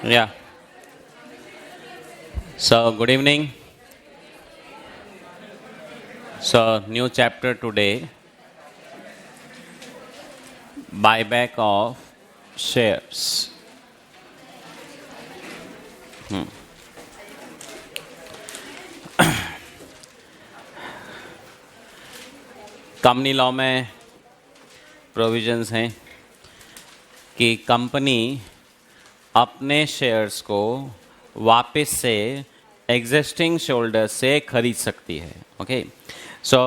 Yeah. So, good evening. So, new chapter today, buyback of shares. Company law में provisions हैं कि company अपने shares को वापस से एग्जिस्टिंग शेयरहोल्डर से खरीद सकती है. Okay, so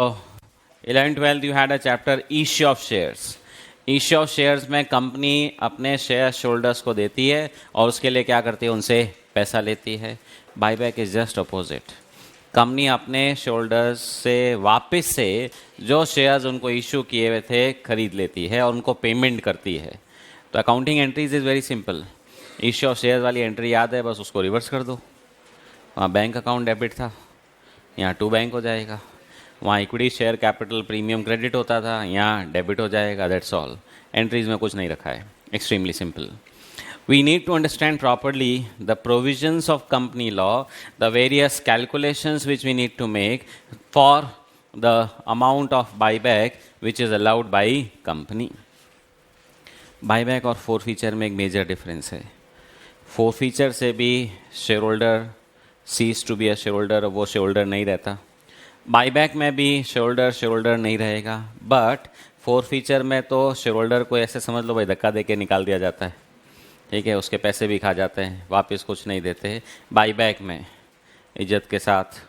11-12 you had a chapter issue of shares. Issue of shares में कंपनी अपने शेयर होल्डर्स को देती है और उसके लिए क्या करती है, उनसे पैसा लेती है. Buyback is just opposite. Company अपने शेयरहोल्डर्स से वापस से जो शेयर्स उनको इशू किए हुए थे खरीद लेती है और उनको पेमेंट करती है. तो accounting entries is very simple. Issue of shares वाली एंट्री याद है, बस उसको रिवर्स कर दो. वहाँ बैंक अकाउंट डेबिट था, यहाँ टू बैंक हो जाएगा. वहाँ equity share capital premium credit होता था, यहाँ डेबिट हो जाएगा. That's all. एंट्रीज में कुछ नहीं रखा है. Extremely simple. We need to understand properly the provisions of company law, the various calculations which we need to make for the amount of buyback which is allowed by company. Buyback और forfeiture में एक major difference है. Forfeiture से भी shareholder cease to be a shareholder, वो shareholder नहीं रहता. Buyback में भी shareholder नहीं रहेगा. But forfeiture में तो shareholder को ऐसे समझ लो भाई धक्का दे के निकाल दिया जाता है. ठीक है, उसके पैसे भी खा जाते हैं, वापस कुछ नहीं देते. बाईबैक में इज्जत के साथ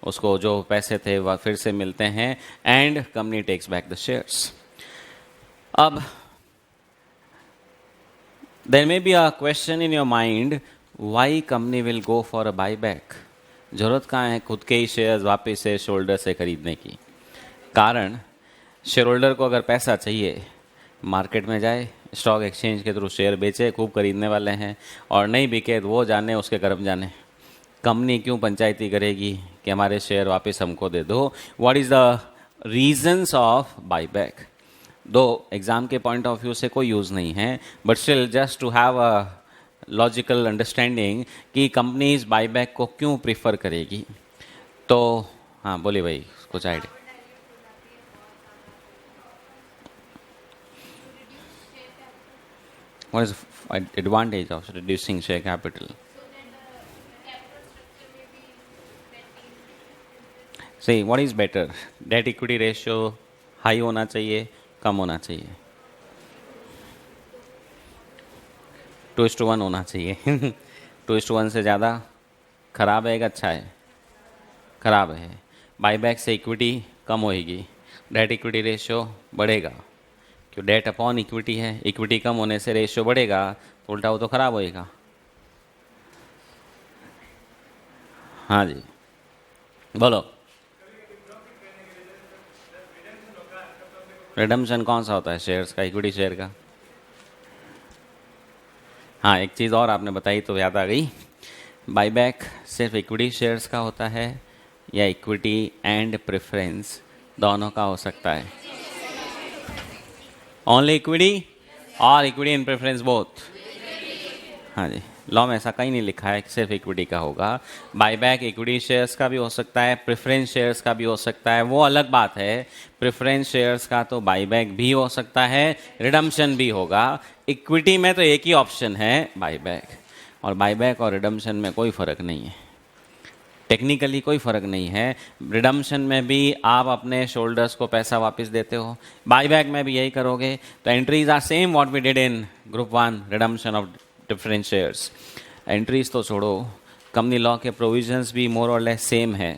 उसको जो पैसे थे वह फिर से मिलते हैं and company takes back the shares. अब there may be a question in your mind, why company will go for a buyback. जरूरत कहाँ है खुद के ही शेयर्स वापस से शेयरहोल्डर से खरीदने की. कारण शेयरहोल्डर को अगर पैसा चाहिए मार्केट में जाए, स्टॉक एक्सचेंज के थ्रू शेयर बेचे, खूब खरीदने वाले हैं, और नहीं बिके तो वो जाने, उसके कर्म जाने. कंपनी क्यों पंचायती करेगी कि हमारे शेयर वापस हमको दे दो. What is the reasons of buyback. दो एग्ज़ाम के पॉइंट ऑफ व्यू से कोई यूज़ नहीं है, but still just to have a logical understanding कि कंपनीज बाईबैक को क्यों प्रीफर करेगी. तो हाँ बोलिए भाई, कुछ idea. What is the advantage of reducing share capital? See, what is better? Debt equity ratio high होना चाहिए, कम होना चाहिए. 2:1 होना चाहिए. 2:1 से ज़्यादा खराब है कि अच्छा है? खराब है. बाईबैक से इक्विटी कम होएगी, डेट इक्विटी रेशियो बढ़ेगा. क्यों? डेट अपॉन इक्विटी है, इक्विटी कम होने से रेशियो बढ़ेगा, तो उल्टा वो तो खराब होएगा. हाँ जी बोलो. रिडम्पशन कौन सा होता है? शेयर्स का, इक्विटी शेयर का. हाँ, एक चीज़ और आपने बताई तो याद आ गई. बाईबैक सिर्फ इक्विटी शेयर्स का होता है या इक्विटी एंड प्रेफरेंस दोनों का हो सकता है? ओनली इक्विटी और इक्विटी एंड प्रेफरेंस बोथ? हाँ जी, लॉ में ऐसा कहीं नहीं लिखा है कि सिर्फ इक्विटी का होगा. बाईबैक इक्विटी शेयर्स का भी हो सकता है, प्रेफरेंस शेयर्स का भी हो सकता है, वो अलग बात है. प्रेफरेंस शेयर्स का तो बाईबैक भी हो सकता है, रिडम्पशन भी होगा. इक्विटी में तो एक ही ऑप्शन है बाईबैक, और बाईबैक और रिडम्पशन में कोई फ़र्क नहीं है. टेक्निकली कोई फ़र्क नहीं है. रिडम्पशन में भी आप अपने शोल्डर्स को पैसा वापस देते हो, बाईबैक में भी यही करोगे. तो entries are same what we did in group 1, redemption of different shares. Entries तो छोड़ो, कंपनी लॉ के प्रोविजंस भी मोर और लेस सेम है.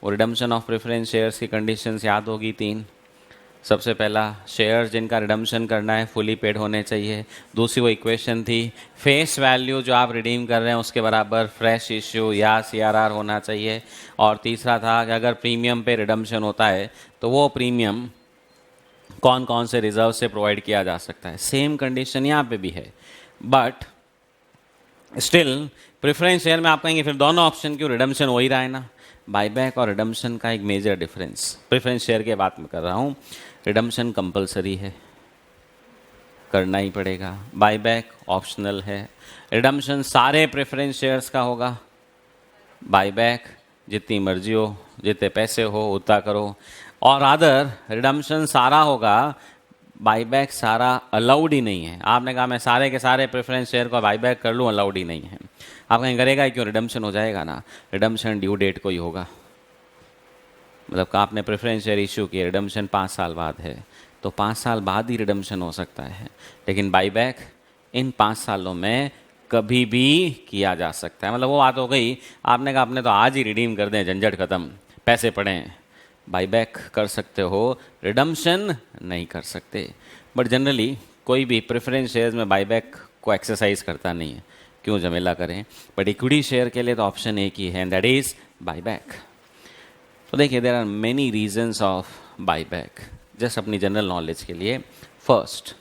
वो रिडम्पशन ऑफ प्रेफरेंस शेयर्स की कंडीशंस याद होगी 3. सबसे पहला, शेयर्स जिनका रिडम्पशन करना है फुली पेड होने चाहिए. दूसरी वो इक्वेशन थी, फेस वैल्यू जो आप रिडीम कर रहे हैं उसके बराबर फ्रेश इश्यू या CRR होना चाहिए. और तीसरा था कि अगर प्रीमियम पे रिडम्पशन होता है तो वो प्रीमियम कौन कौन से रिजर्व से प्रोवाइड किया जा सकता है. सेम कंडीशन यहाँ पे भी है, बट स्टिल प्रेफरेंस शेयर में आप कहेंगे फिर दोनों ऑप्शन क्यों, रिडम्पशन हो ही रहा है ना. बाईबैक और रिडम्पशन का एक मेजर डिफरेंस. प्रेफरेंस शेयर की बात मैं कर रहा हूँ, रिडम्पशन कंपलसरी है. करना ही पड़ेगा। बाईबैक ऑप्शनल है। रिडम्पशन सारे प्रेफरेंस शेयर्स का होगा। बाईबैक जितनी मर्जी हो, जितने पैसे हो उतना करो। और अदर रिडम्पशन सारा होगा, बाईबैक सारा अलाउड ही नहीं है। आपने कहा मैं सारे के सारे प्रेफरेंस शेयर को बाईबैक कर लूँ, अलाउड ही नहीं है। आप कहीं करेगा क्यों, रिडम्पशन हो जाएगा ना। रिडम्पशन ड्यू डेट को ही होगा। मतलब कि आपने प्रेफरेंस शेयर इशू किए, रिडम्पशन 5 साल बाद है, तो 5 साल बाद ही रिडम्पशन हो सकता है। लेकिन बाईबैक इन 5 सालों में कभी भी किया जा सकता है। मतलब वो बात हो गई, आपने कहा आपने तो आज ही रिडीम कर दें, झंझट खत्म, पैसे पड़ें, बाईबैक कर सकते हो, रिडम्पशन नहीं कर सकते। बट जनरली कोई भी प्रेफरेंस शेयर्स में बाईबैक को एक्सरसाइज करता नहीं है, क्यों झमेला करें। बट इक्विटी शेयर के लिए तो ऑप्शन एक ही है, दैट इज बाईबैक। तो देखिए, there are many reasons of buyback, just अपनी जनरल नॉलेज के लिए। First,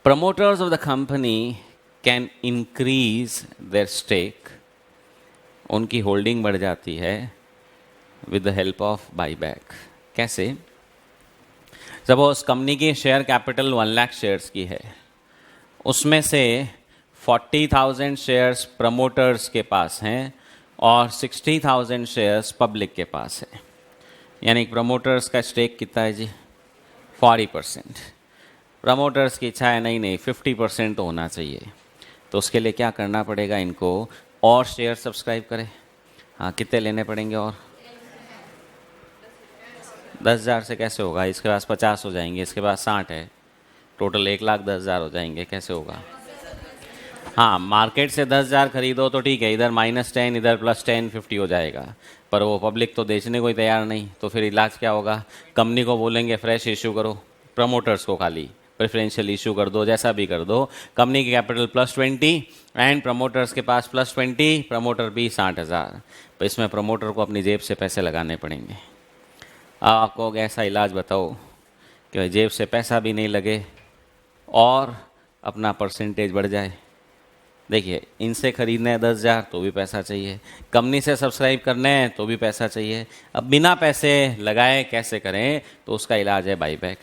promoters of the company can increase their stake, उनकी होल्डिंग बढ़ जाती है with the help of buyback. कैसे? सपोज कंपनी की शेयर कैपिटल 1 लाख शेयर्स की है, उसमें से 40,000 शेयर्स प्रमोटर्स के पास हैं और 60,000 शेयर्स पब्लिक के पास है। यानी प्रमोटर्स का स्टेक कितना है जी? 40%। प्रमोटर्स की इच्छा है नहीं 50% तो होना चाहिए। तो उसके लिए क्या करना पड़ेगा इनको? और शेयर सब्सक्राइब करें। हाँ, कितने लेने पड़ेंगे? और 10,000 से कैसे होगा? इसके पास 50 हो जाएंगे, इसके पास 60 है, टोटल 1,10,000 हो जाएंगे। कैसे होगा? हाँ, मार्केट से 10,000 खरीदो तो ठीक है, इधर -10 इधर +10 50 हो जाएगा। पर वो पब्लिक तो बेचने को ही तैयार नहीं, तो फिर इलाज क्या होगा? कंपनी को बोलेंगे फ्रेश इशू करो, प्रमोटर्स को खाली प्रेफरेंशियल इशू कर दो, जैसा भी कर दो। कंपनी की कैपिटल +20 एंड प्रमोटर्स के पास +20, प्रमोटर भी 60,000। तो इसमें प्रमोटर को अपनी जेब से पैसे लगाने पड़ेंगे। आपको ऐसा इलाज बताओ कि जेब से पैसा भी नहीं लगे और अपना परसेंटेज बढ़ जाए। देखिए, इनसे खरीदने हैं 10,000 तो भी पैसा चाहिए, कंपनी से सब्सक्राइब करने हैं तो भी पैसा चाहिए। अब बिना पैसे लगाए कैसे करें? तो उसका इलाज है बाईबैक।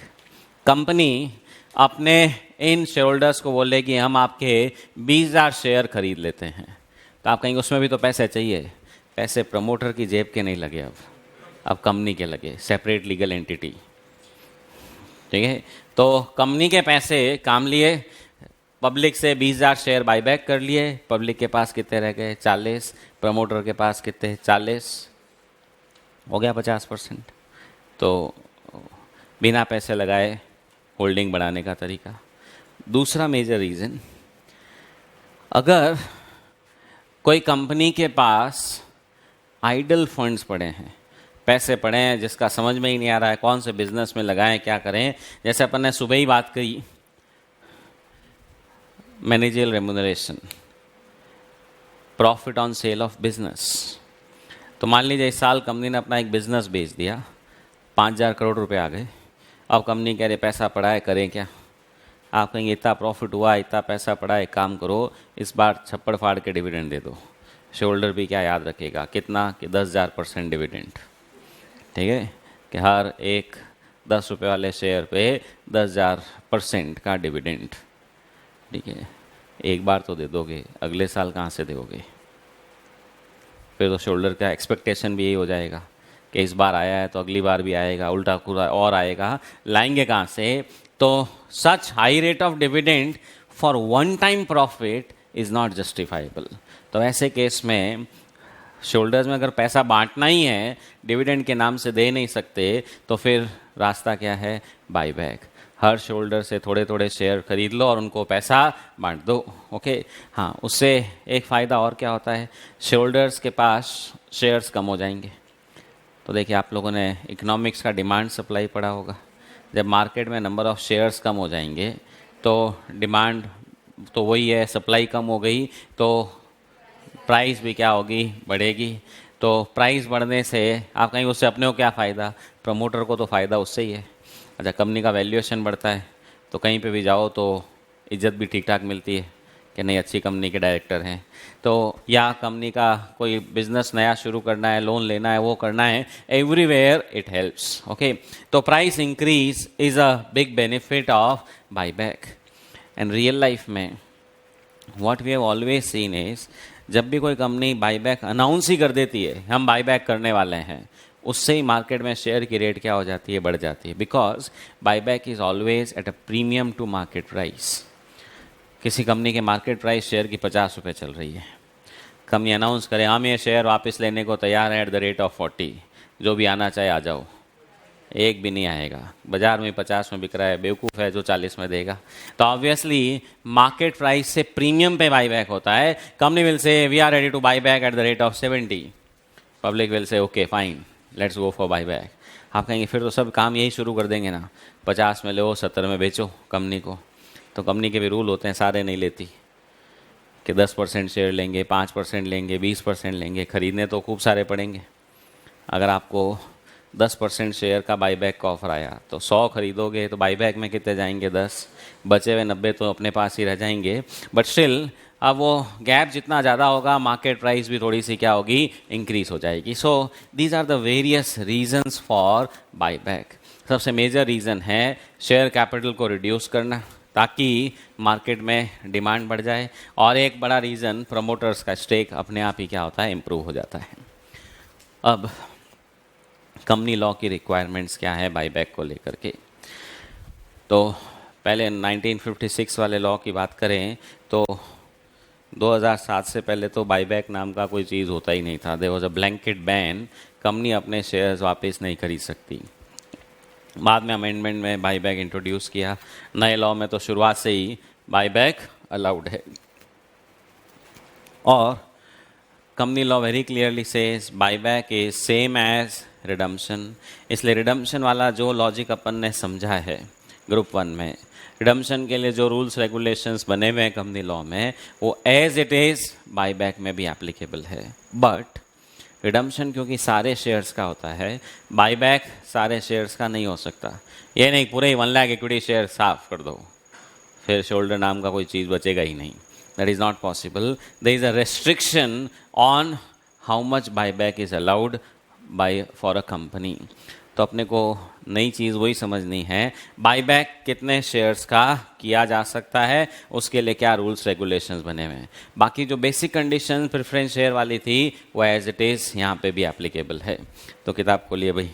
कंपनी अपने इन शेयर होल्डर्स को बोले कि हम आपके 20,000 शेयर खरीद लेते हैं, तो आप कहेंगे उसमें भी तो पैसे चाहिए। पैसे प्रमोटर की जेब के नहीं लगे, अब कंपनी के लगे, सेपरेट लीगल एंटिटी। ठीक है, तो कंपनी के पैसे काम लिए, पब्लिक से 20,000 शेयर बाईबैक कर लिए। पब्लिक के पास कितने रह गए? 40। प्रमोटर के पास कितने? 40। हो गया 50%। तो बिना पैसे लगाए होल्डिंग बढ़ाने का तरीका। दूसरा मेजर रीज़न, अगर कोई कंपनी के पास आइडल फंड्स पड़े हैं, पैसे पड़े हैं जिसका समझ में ही नहीं आ रहा है कौन से बिजनेस में लगाएं, क्या करें। जैसे अपन ने सुबह ही बात करी, managerial remuneration, profit on sale of business. तो मान लीजिए इस साल कंपनी ने अपना एक बिजनेस बेच दिया, 5,000 करोड़ रुपए आ गए। अब कंपनी कह रहे पैसा पड़ा है, करें क्या? आप कहेंगे इतना प्रॉफिट हुआ, इतना पैसा पड़ा है, एक काम करो इस बार छप्पड़ फाड़ के डिविडेंड दे दो। शेयर होल्डर भी क्या याद रखेगा? कितना? कि 10,000% डिविडेंड। ठीक है, कि हर एक 10 रुपये वाले शेयर पे 10,000% का डिविडेंड। ठीक है, एक बार तो दे दोगे, अगले साल कहाँ से दोगे? फिर तो शोल्डर का एक्सपेक्टेशन भी यही हो जाएगा कि इस बार आया है तो अगली बार भी आएगा, उल्टा पूरा और आएगा। लाएंगे कहाँ से? तो such high rate of dividend for one time profit is not justifiable. तो ऐसे केस में शोल्डर्स में अगर पैसा बांटना ही है, डिविडेंड के नाम से दे नहीं सकते, तो फिर रास्ता क्या है? बाईबैक। हर शोल्डर से थोड़े थोड़े शेयर खरीद लो और उनको पैसा बांट दो। ओके, हाँ, उससे एक फ़ायदा और क्या होता है? शोल्डर्स के पास शेयर्स कम हो जाएंगे। तो देखिए, आप लोगों ने इकोनॉमिक्स का डिमांड सप्लाई पढ़ा होगा। जब मार्केट में नंबर ऑफ़ शेयर्स कम हो जाएंगे तो डिमांड तो वही है, सप्लाई कम हो गई तो प्राइस भी क्या होगी? बढ़ेगी। तो प्राइस बढ़ने से आप कहेंगे उससे अपने को क्या फ़ायदा? प्रमोटर को तो फ़ायदा उससे ही है। अच्छा, कंपनी का वैल्यूएशन बढ़ता है तो कहीं पे भी जाओ तो इज्जत भी ठीक ठाक मिलती है कि नहीं, अच्छी कंपनी के डायरेक्टर हैं। तो या कंपनी का कोई बिजनेस नया शुरू करना है, लोन लेना है, वो करना है, एवरीवेयर इट हेल्प्स। ओके, तो price increase is a big benefit of buyback. And real life में what we have always seen is, जब भी कोई कंपनी बाईबैक अनाउंस ही कर देती है हम बाईबैक करने वाले हैं, उससे ही मार्केट में शेयर की रेट क्या हो जाती है, बढ़ जाती है, because buyback is always at a premium to market price. किसी कंपनी के मार्केट प्राइस शेयर की 50 रुपये चल रही है, कंपनी अनाउंस करे हम ये शेयर वापस लेने को तैयार है एट द रेट ऑफ 40, जो भी आना चाहे आ जाओ, एक भी नहीं आएगा। बाजार में 50 में बिक रहा है, बेवकूफ़ है जो 40 में देगा। तो ऑब्वियसली मार्केट प्राइस से प्रीमियम पे बाईबैक होता है। Company will say we are ready to buy back at the rate of 70, public will say okay fine let's go for buy back. आप कहेंगे फिर तो सब काम यही शुरू कर देंगे ना, 50 में लो 70 में बेचो कंपनी को। तो कंपनी के भी रूल होते हैं, सारे नहीं लेती कि 10% शेयर लेंगे, 5% लेंगे, 20% लेंगे, खरीदने तो खूब सारे पड़ेंगे। अगर आपको 10% शेयर का बाईबैक का ऑफर आया तो 100 खरीदोगे तो बाईबैक में कितने जाएंगे, 10, बचे हुए 90 तो अपने पास ही रह जाएंगे। बट स्टिल अब वो गैप जितना ज़्यादा होगा मार्केट प्राइस भी थोड़ी सी क्या होगी, इंक्रीज हो जाएगी। So these are the various reasons for buyback. सबसे मेजर रीज़न है शेयर कैपिटल को रिड्यूस करना ताकि मार्केट में डिमांड बढ़ जाए, और एक बड़ा रीज़न प्रमोटर्स का स्टेक अपने आप ही क्या होता है, इम्प्रूव हो जाता है। अब कंपनी लॉ की रिक्वायरमेंट्स क्या है बाईबैक को लेकर के, तो पहले 1956 वाले लॉ की बात करें तो 2007 से पहले तो बाईबैक नाम का कोई चीज़ होता ही नहीं था। There was a blanket ban, company अपने शेयर्स वापस नहीं खरीद सकती। बाद में अमेंडमेंट में बाईबैक इंट्रोड्यूस किया, नए लॉ में तो शुरुआत से ही बाईबैक अलाउड है। और company law very clearly says buyback is same as redemption. इसलिए रिडम्पशन वाला जो लॉजिक अपन ने समझा है ग्रुप 1 में, रिडम्पशन के लिए जो रूल्स रेगुलेशंस बने हुए हैं कंपनी लॉ में, वो एज इट इज़ बाईबैक में भी एप्लीकेबल है। बट रिडम्पशन क्योंकि सारे शेयर्स का होता है, बाईबैक सारे शेयर्स का नहीं हो सकता। ये नहीं पूरे 1 लाख इक्विटी शेयर साफ कर दो, फिर शोल्डर नाम का कोई चीज़ बचेगा ही नहीं। That is not possible. There is a restriction on how much buyback is allowed by for a company. तो अपने को नई चीज़ वही समझनी है, बाईबैक कितने शेयर्स का किया जा सकता है, उसके लिए क्या रूल्स रेगुलेशंस बने हुए हैं। बाकी जो बेसिक कंडीशन प्रेफरेंस शेयर वाली थी वो एज इट इज़ यहाँ पे भी एप्लीकेबल है। तो किताब खोलिए भाई।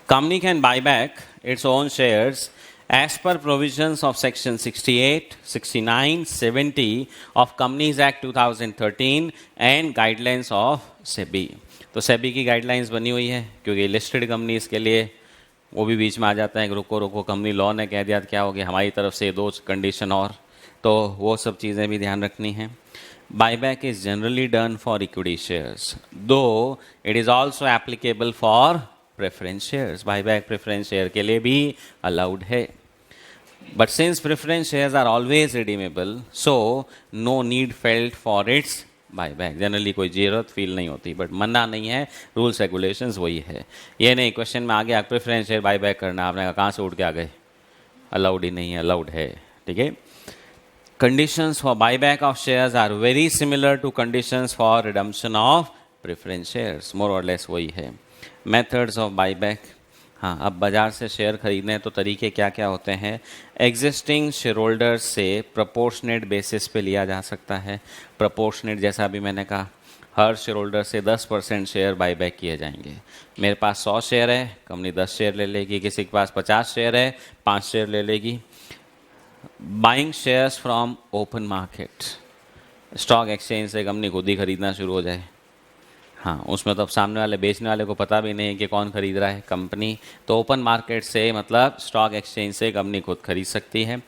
Company can buy back its own shares as per provisions of section 68, 69, 70 of Companies Act 2013 and guidelines of SEBI। तो SEBI की गाइडलाइंस बनी हुई है क्योंकि लिस्टेड कंपनीज के लिए वो भी बीच में आ जाता है, रुको रुको कंपनी लॉ ने कह दिया क्या हो गया, हमारी तरफ से 2 कंडीशन और, तो वो सब चीज़ें भी ध्यान रखनी है। Buyback is generally done for equity shares, though it is also applicable for preference shares। Buyback preference share के लिए भी allowed है। But since preference shares are always redeemable, so no need felt for its buyback। Generally कोई जरूरत feel नहीं होती, but मना नहीं है, रूल्स रेगुलेशंस वही है। ये नहीं क्वेश्चन में आ गया प्रेफरेंस शेयर बाईबैक करना, आपने कहा कहाँ से उठ के आ गए, अलाउड ही नहीं है, अलाउड है, ठीक है। Conditions for buyback of shares are very similar to conditions for redemption of preference shares, more or less वही है। Methods of buyback, हाँ अब बाज़ार से शेयर खरीदने तो तरीके क्या क्या होते हैं। एग्जिस्टिंग शेयर होल्डर्स से प्रोपोर्शनेट बेसिस पे लिया जा सकता है। प्रोपोर्शनेट जैसा अभी मैंने कहा, हर शेयर होल्डर से 10% शेयर बाईबैक किए जाएंगे। मेरे पास 100 शेयर है, कंपनी 10 शेयर ले लेगी, किसी के पास 50 शेयर है, 5 शेयर ले लेगी। Buying shares from open market, stock exchange से कंपनी खुद ही खरीदना शुरू हो जाए, हाँ उसमें तो अब सामने वाले बेचने वाले को पता भी नहीं है कि कौन खरीद रहा है कंपनी, तो ओपन मार्केट से मतलब स्टॉक एक्सचेंज से कंपनी खुद खरीद सकती है।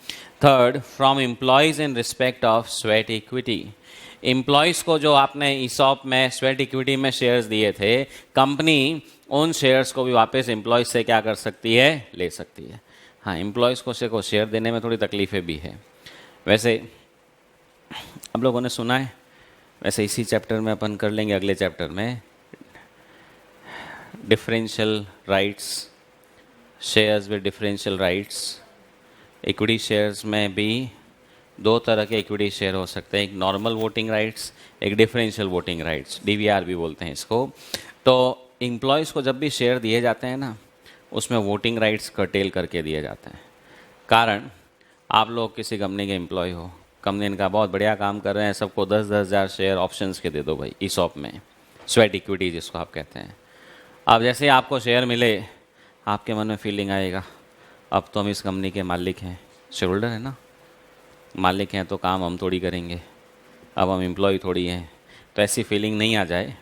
Third, from employees in respect of sweat equity. Employees को जो आपने ईसॉप में स्वेट इक्विटी में शेयर्स दिए थे, कंपनी उन शेयर्स को भी वापस एम्प्लॉयज़ से क्या कर सकती है, ले सकती है। हाँ एम्प्लॉयज़ को शेयर देने में थोड़ी तकलीफ़ें भी है। वैसे आप लोगों ने सुना है, वैसे इसी चैप्टर में अपन कर लेंगे, अगले चैप्टर में differential rights, shares with differential rights. Equity shares में भी दो तरह के इक्विटी शेयर हो सकते हैं, एक नॉर्मल वोटिंग राइट्स, एक डिफरेंशियल वोटिंग राइट्स, डीवीआर भी बोलते हैं इसको। तो एम्प्लॉयज़ को जब भी शेयर दिए जाते हैं ना, उसमें वोटिंग राइट्स कर्टेल करके दिए जाते हैं। कारण, आप लोग किसी कंपनी के एम्प्लॉय हो, कंपनी इनका बहुत बढ़िया काम कर रहे हैं, सबको 10-10 हज़ार शेयर ऑप्शंस के दे दो भाई, ईसॉप में, स्वेट इक्विटी जिसको आप कहते हैं। अब जैसे ही आपको शेयर मिले, आपके मन में फीलिंग आएगा, अब तो हम इस कंपनी के मालिक हैं, शेयर होल्डर है ना, मालिक हैं तो काम हम थोड़ी करेंगे, अब हम एम्प्लॉय थोड़ी हैं। तो ऐसी फीलिंग नहीं आ जाए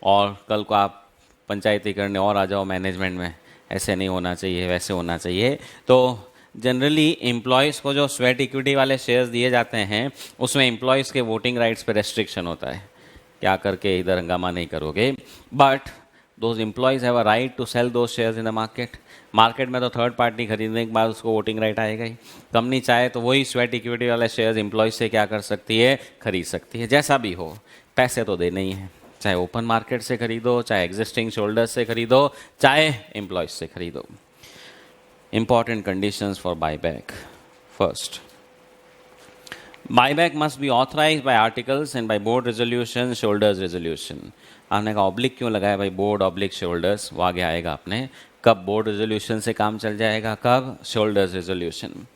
और कल को आप पंचायती करने और आ जाओ मैनेजमेंट में, ऐसे नहीं होना चाहिए, वैसे होना चाहिए। तो जनरली एम्प्लॉयज़ को जो स्वेट इक्विटी वाले शेयर्स दिए जाते हैं, उसमें एम्प्लॉयज़ के वोटिंग राइट्स पे रेस्ट्रिक्शन होता है, क्या करके इधर हंगामा नहीं करोगे। But those employees have a right to sell those shares in the market. Market में तो थर्ड पार्टी खरीदने के बाद उसको वोटिंग राइट आएगा ही। कंपनी चाहे तो वही स्वेट इक्विटी वाले शेयर्स एम्प्लॉयज़ से क्या कर सकती है, खरीद सकती है। जैसा भी हो, पैसे तो देने ही हैं, चाहे ओपन मार्केट से खरीदो, चाहे एग्जिस्टिंग शोल्डर्स से खरीदो, चाहे एम्प्लॉयज़ से खरीदो। Important conditions for buyback. First, buyback must be authorized by articles and by board resolution, shoulders resolution. आपने कहा ऑब्लिक क्यों लगाया भाई, बोर्ड ऑब्लिक शोल्डर्स, वो आगे आएगा अपने, कब बोर्ड रेजोल्यूशन से काम चल जाएगा, कब shoulders resolution.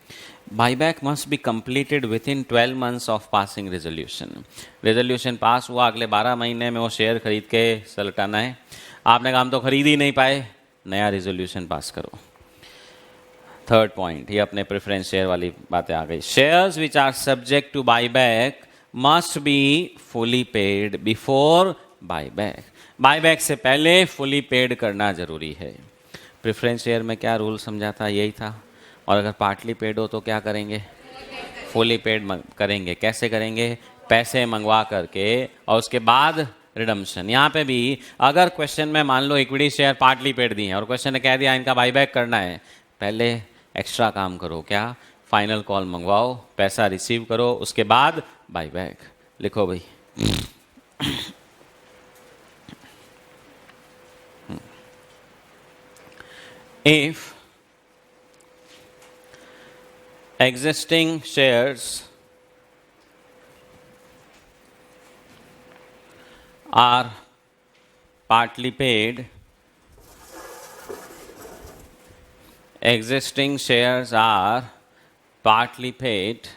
Buyback must be completed with in 12 months of passing resolution. Resolution pass हुआ, अगले 12 महीने में वो शेयर खरीद के सलटाना है। आपने कहा हम तो खरीद ही नहीं पाए, नया रेजोल्यूशन पास करो। थर्ड पॉइंट, ये अपने प्रेफरेंस शेयर वाली बातें आ गई। Shares which are subject to buyback must be fully paid before buyback. Buyback से पहले फुली पेड करना जरूरी है। प्रेफरेंस शेयर में क्या रूल समझा था, यही था। और अगर पार्टली पेड हो तो क्या करेंगे, फुली पेड करेंगे। कैसे करेंगे, पैसे मंगवा करके और उसके बाद रिडम्पशन। यहाँ पे भी अगर क्वेश्चन में मान लो इक्विटी शेयर पार्टली पेड दिए हैं और क्वेश्चन ने कह दिया इनका बाईबैक करना है, पहले एक्स्ट्रा काम करो, क्या, फाइनल कॉल मंगवाओ, पैसा रिसीव करो, उसके बाद बाईबैक। लिखो भाई, if existing shares are partly paid, existing shares are partly paid,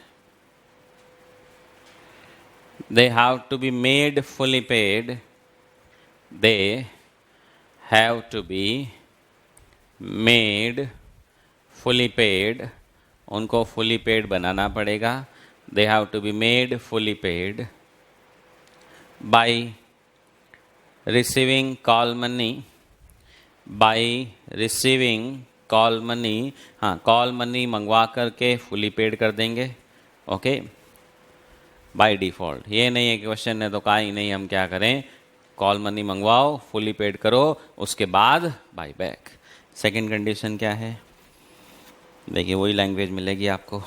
they have to be made fully paid, they have to be made fully paid, उनको fully paid बनाना पड़ेगा। they have to be made fully paid by receiving call money, by receiving call money. हाँ, call money मंगवा करके fully paid कर देंगे, okay, by default. ये नहीं है कि क्वेश्चन ने तो कहा ही नहीं हम क्या करें, कॉल मनी मंगवाओ, फुली पेड करो, उसके बाद बाय बैक। सेकेंड कंडीशन क्या है, देखिए वही लैंग्वेज मिलेगी आपको।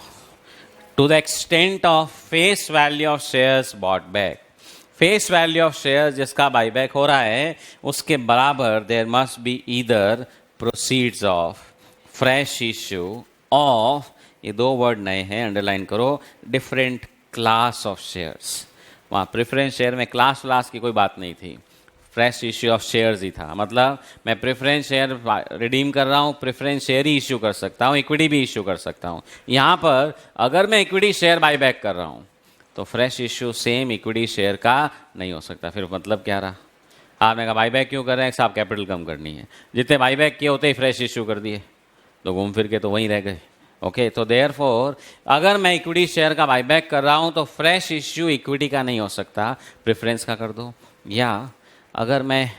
To the extent of face value of shares bought back. Face value of shares जिसका बाईबैक हो रहा है, उसके बराबर there must be either proceeds of fresh issue of, ये दो वर्ड नए हैं, अंडरलाइन करो, डिफरेंट क्लास ऑफ शेयर्स। वहाँ प्रेफरेंस शेयर में क्लास व्लास की कोई बात नहीं थी, फ्रेश इश्यू ऑफ शेयर्स ही था। मतलब मैं प्रेफरेंस शेयर रिडीम कर रहा हूँ, प्रेफरेंस शेयर ही इश्यू कर सकता हूँ, इक्विटी भी इश्यू कर सकता हूँ। यहाँ पर अगर मैं इक्विटी शेयर बाईबैक कर रहा हूँ तो fresh issue same equity share का नहीं हो सकता। फिर मतलब क्या रहा, आपने कहा बाईबैक क्यों कर रहे हैं, साहब कैपिटल कम करनी है। जितने बाईबैक किए होते ही फ्रेश इश्यू कर दिए, तो घूम फिर के तो वहीं रह गए। ओके, तो देयरफॉर अगर मैं इक्विटी शेयर का बाईबैक कर रहा हूं तो फ्रेश इश्यू इक्विटी का नहीं हो सकता, प्रेफरेंस का कर दो। या अगर मैं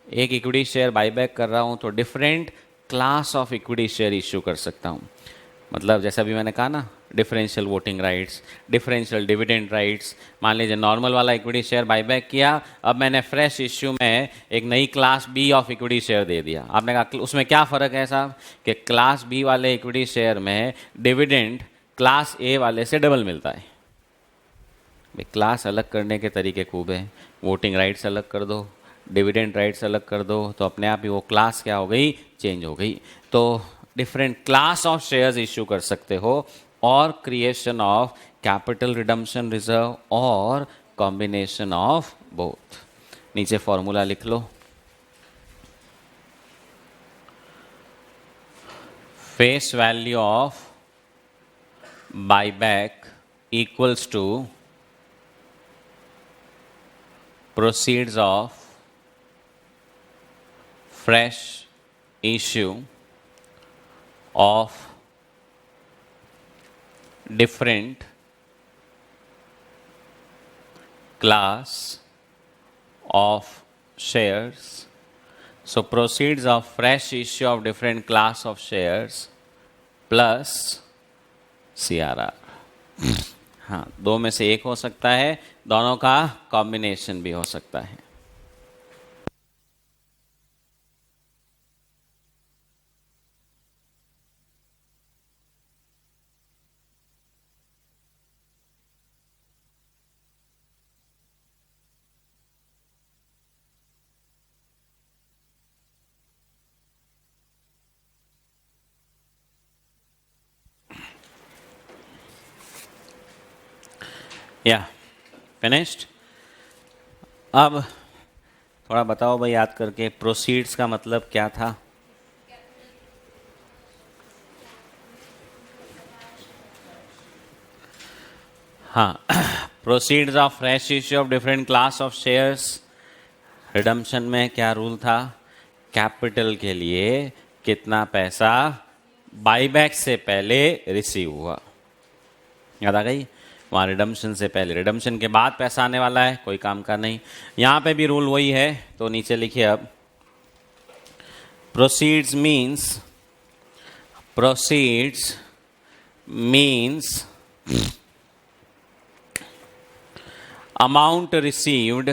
एक इक्विटी शेयर बाईबैक कर रहा हूं तो different class of equity share issue कर सकता हूं। मतलब जैसा भी मैंने कहा ना, differential voting rights, differential dividend rights. मान लीजिए नॉर्मल वाला इक्विटी शेयर बाईबैक किया, अब मैंने फ्रेश इश्यू में एक नई class B of equity share दे दिया। आपने कहा उसमें क्या फ़र्क है साहब, कि क्लास बी वाले इक्विटी शेयर में डिविडेंड क्लास ए वाले से डबल मिलता है। क्लास अलग करने के तरीके खूब हैं, वोटिंग राइट्स अलग कर दो, डिविडेंड राइट्स अलग कर दो, तो अपने आप ही वो क्लास क्या हो गई, चेंज हो गई। तो different class of shares issue कर सकते हो और creation of capital redemption reserve और कॉम्बिनेशन ऑफ बोथ। नीचे फॉर्मूला लिख लो। Face value of buyback equals to proceeds of fresh issue of different class of shares. So proceeds of fresh issue of different class of shares plus CRR. हाँ, दो में से एक हो सकता है, दोनों का कॉम्बिनेशन भी हो सकता है। या फिनिश्ड। अब थोड़ा बताओ भाई याद करके, प्रोसीड्स का मतलब क्या था? हाँ, proceeds of fresh issue of different class of shares. Redemption में क्या रूल था? कैपिटल के लिए कितना पैसा बाईबैक से पहले रिसीव हुआ, याद आ गई? वहाँ रिडम्पशन से पहले, रिडम्पशन के बाद पैसा आने वाला है, कोई काम का नहीं। यहाँ पे भी रूल वही है, तो नीचे लिखिए अब, proceeds means amount received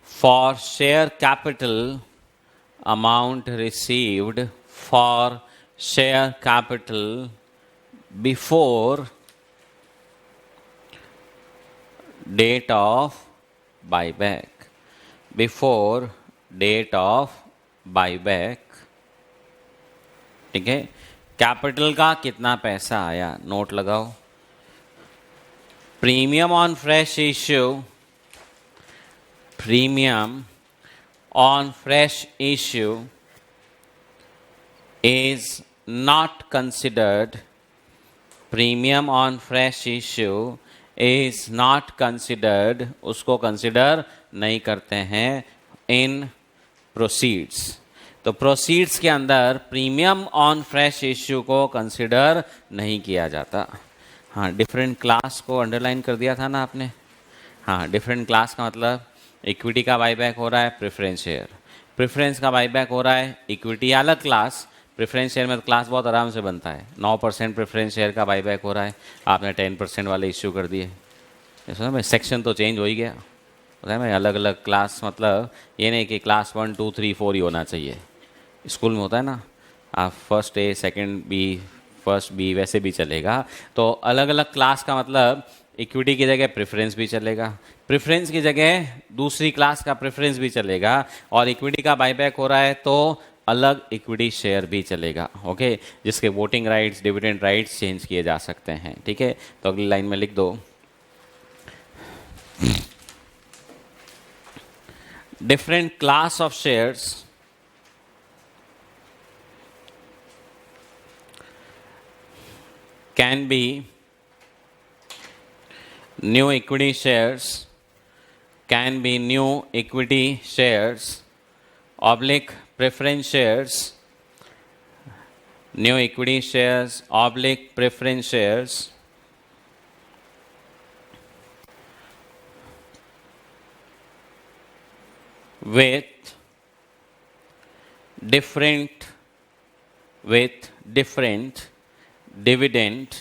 for share capital, amount received for share capital before date of buyback, before date of buyback। ठीक है, कैपिटल का कितना पैसा आया, नोट लगाओ। Premium on fresh issue, premium on fresh issue is not considered, premium on fresh issue is not considered, उसको consider नहीं करते हैं in proceeds। तो प्रोसीड्स के अंदर प्रीमियम ऑन फ्रेश इश्यू को कंसिडर नहीं किया जाता। हाँ, डिफरेंट क्लास को अंडरलाइन कर दिया था ना आपने। हाँ, डिफरेंट क्लास का मतलब इक्विटी का बाईबैक हो रहा है, प्रेफरेंस शेयर, प्रेफरेंस का बाईबैक हो रहा है, इक्विटी अलग क्लास, प्रेफरेंस शेयर में तो क्लास बहुत आराम से बनता है। 9% प्रेफरेंस शेयर का बाईबैक हो रहा है, आपने 10% वाले इश्यू कर दिए, ऐसा भाई सेक्शन तो चेंज हो ही गया, पता है भाई। अलग अलग क्लास मतलब ये नहीं कि क्लास 1 2 3 4 ही होना चाहिए, स्कूल में होता है ना, आप first A second B first B वैसे भी चलेगा। तो अलग अलग क्लास का मतलब इक्विटी की जगह प्रेफरेंस भी चलेगा, प्रेफरेंस की जगह दूसरी क्लास का प्रेफरेंस भी चलेगा, और इक्विटी का बाईबैक हो रहा है तो अलग इक्विटी शेयर भी चलेगा। ओके, जिसके voting rights, dividend rights change किए जा सकते हैं। ठीक है, तो अगली लाइन में लिख दो, different class of shares can be new equity shares, can be new equity shares oblique preference shares, new equity shares oblique preference shares with different dividend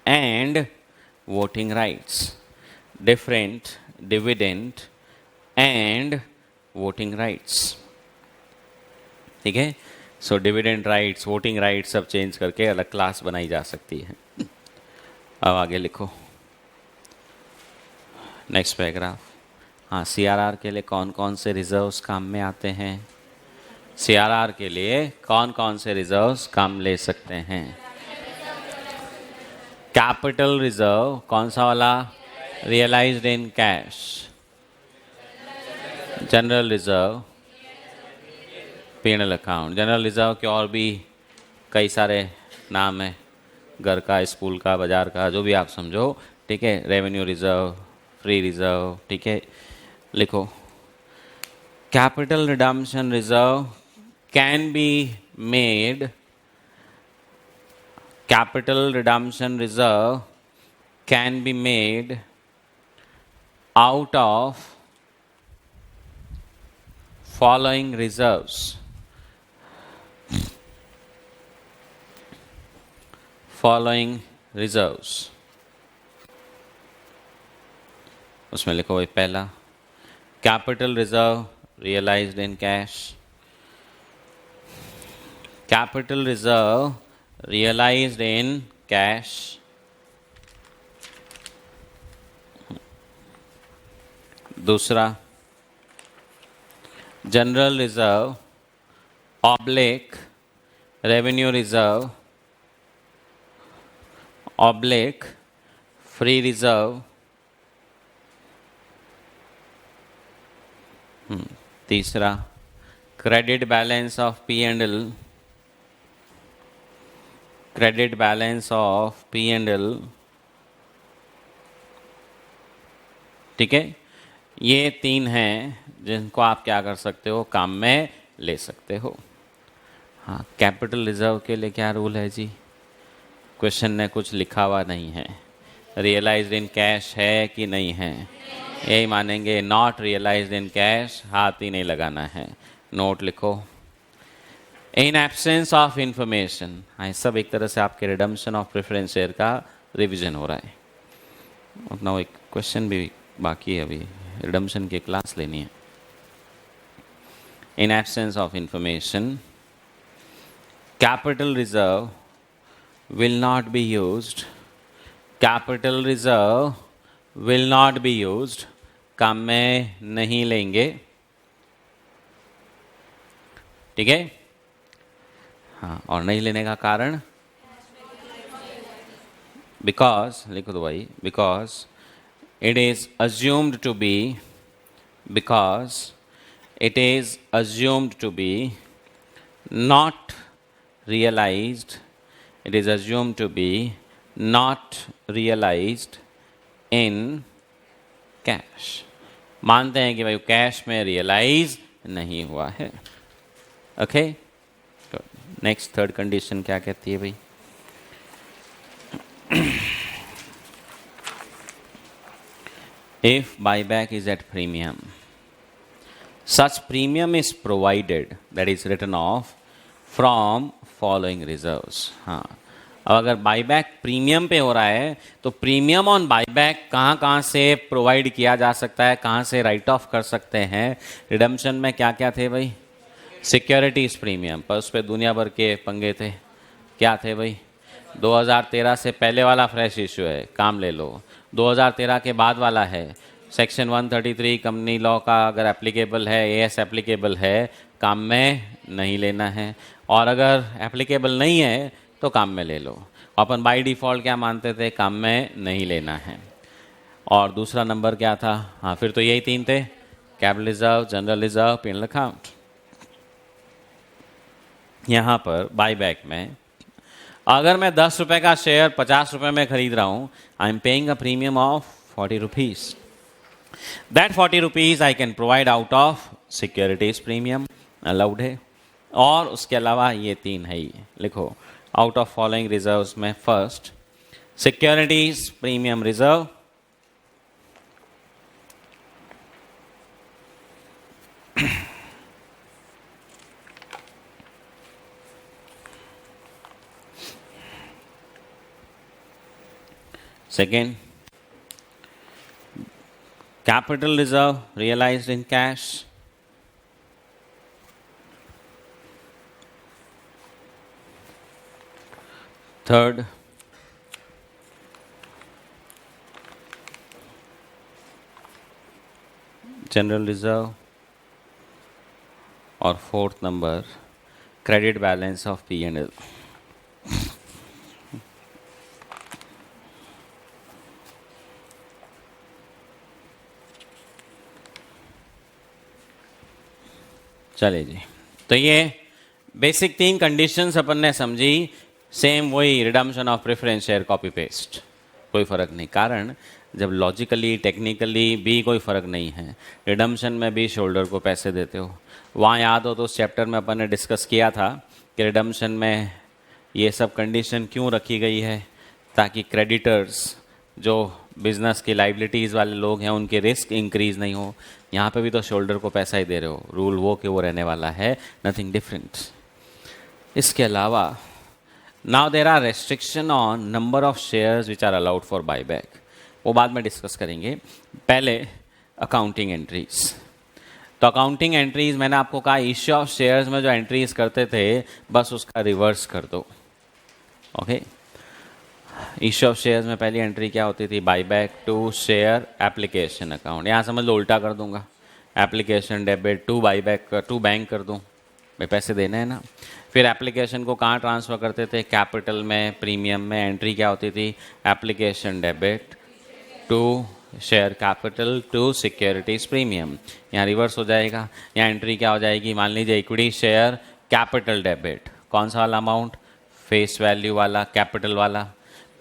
and voting rights, different dividend and voting rights। ठीक है, so dividend rights, voting rights सब change करके अलग class बनाई जा सकती है। अब आगे लिखो नेक्स्ट पैराग्राफ। हाँ, सीआरआर के लिए कौन कौन से रिजर्व्स काम में आते हैं? सीआरआर के लिए कौन कौन से रिजर्व्स काम ले सकते हैं? कैपिटल रिजर्व कौन सा वाला? Realised in cash. General reserve PNL account. General reserve के और भी कई सारे नाम हैं, घर का, स्कूल का, बाजार का, जो भी आप समझो, ठीक है। रेवेन्यू रिजर्व, फ्री रिजर्व, ठीक है। लिखो, capital redemption reserve can be made, capital redemption reserve can be made out of following reserves. Following reserves. उसमें लिखो भाई पहला, capital reserve realised in cash. Capital reserve realised in cash. दूसरा, general reserve oblique revenue reserve oblique free reserve. तीसरा, credit balance of P and L, credit balance of P and L, ठीक है। ये तीन हैं जिनको आप क्या कर सकते हो, काम में ले सकते हो। हाँ, कैपिटल रिजर्व के लिए क्या रूल है जी? क्वेश्चन में कुछ लिखा हुआ नहीं है। रियलाइज्ड इन कैश है कि नहीं है, यही मानेंगे। नॉट रियलाइज्ड इन कैश, हाथ ही नहीं लगाना है। नोट लिखो, इन एब्सेंस ऑफ इंफॉर्मेशन। हाँ, सब एक तरह से आपके रिडम्पशन ऑफ प्रेफरेंस शेयर का रिवीजन हो रहा है। उतना एक क्वेश्चन भी बाकी है, अभी रिडम्पशन की क्लास लेनी है। In absence of information, capital reserve will not be used, capital reserve will not be used, काम में नहीं लेंगे, ठीक है। हाँ, और नहीं लेने का कारण, बिकॉज, लिखो तो भाई, because it is assumed to be, because it is assumed to be not realized, it is assumed to be not realized in cash। मानते हैं कि भाई कैश में रियलाइज नहीं हुआ है। ओके, नेक्स्ट थर्ड कंडीशन क्या कहती है भाई? If buyback is at premium, such premium is provided, that is written off from following reserves। हाँ, अब अगर बाईबैक प्रीमियम पे हो रहा है तो प्रीमियम ऑन बाईबैक कहाँ कहाँ से प्रोवाइड किया जा सकता है, कहाँ से राइट ऑफ कर सकते हैं? रिडम्पशन में क्या क्या थे भाई? सिक्योरिटीज प्रीमियम, पर उस पर दुनिया भर के पंगे थे। क्या थे भाई? 2013 से पहले वाला फ्रेश इशू है, काम ले लो। 2013 के बाद वाला है, सेक्शन 133 कंपनी लॉ का अगर एप्लीकेबल है, एएस एप्लीकेबल है, काम में नहीं लेना है। और अगर एप्लीकेबल नहीं है तो काम में ले लो। अपन बाय डिफ़ॉल्ट क्या मानते थे? काम में नहीं लेना है। और दूसरा नंबर क्या था? हाँ, फिर तो यही तीन थे, capital reserve, general reserve, PNL account. यहाँ पर बाईबैक में अगर मैं 10 रुपये का शेयर 50 रुपये में खरीद रहा हूँ, I am paying a premium of 40 rupees. That 40 rupees I can provide out of securities premium, allowed है। और उसके अलावा ये तीन है ही, लिखो आउट ऑफ फॉलोइंग रिजर्व्स में first securities premium reserve, second, capital reserve realized in cash, third, general reserve और fourth number credit balance of P&L। चलिए जी, तो ये बेसिक 3 कंडीशंस अपन ने समझी। सेम वही redemption of preference share, copy paste, कोई फ़र्क नहीं। कारण जब लॉजिकली टेक्निकली भी कोई फ़र्क नहीं है, रिडम्पशन में भी शोल्डर को पैसे देते हो। वहाँ याद हो तो उस चैप्टर में अपन ने डिस्कस किया था कि रिडम्पशन में ये सब कंडीशन क्यों रखी गई है, ताकि क्रेडिटर्स जो बिजनेस की लाइबिलिटीज़ वाले लोग हैं उनके रिस्क इंक्रीज नहीं हो। यहाँ पे भी तो शोल्डर को पैसा ही दे रहे हो, रूल वो कि वो रहने वाला है, नथिंग डिफरेंट। इसके अलावा now there are restriction on number of shares which are allowed for buyback, वो बाद में डिस्कस करेंगे। पहले अकाउंटिंग एंट्रीज। तो अकाउंटिंग एंट्रीज मैंने आपको कहा इश्यू ऑफ शेयर्स में जो एंट्रीज करते थे बस उसका रिवर्स कर दो। ओके, इश्यू ऑफ शेयर्स में पहली एंट्री क्या होती थी, buyback to share application account. यहाँ समझ लो उल्टा कर दूंगा, application debit to buyback to bank कर दूँ, भाई पैसे देने हैं ना। फिर एप्लीकेशन को कहाँ ट्रांसफ़र करते थे, कैपिटल में, प्रीमियम में। एंट्री क्या होती थी, application debit to share capital to securities premium. यहाँ रिवर्स हो जाएगा। यहाँ एंट्री क्या हो जाएगी, मान लीजिए इक्विटी शेयर कैपिटल डेबिट, कौन सा वाला अमाउंट, फेस वैल्यू वाला, कैपिटल वाला।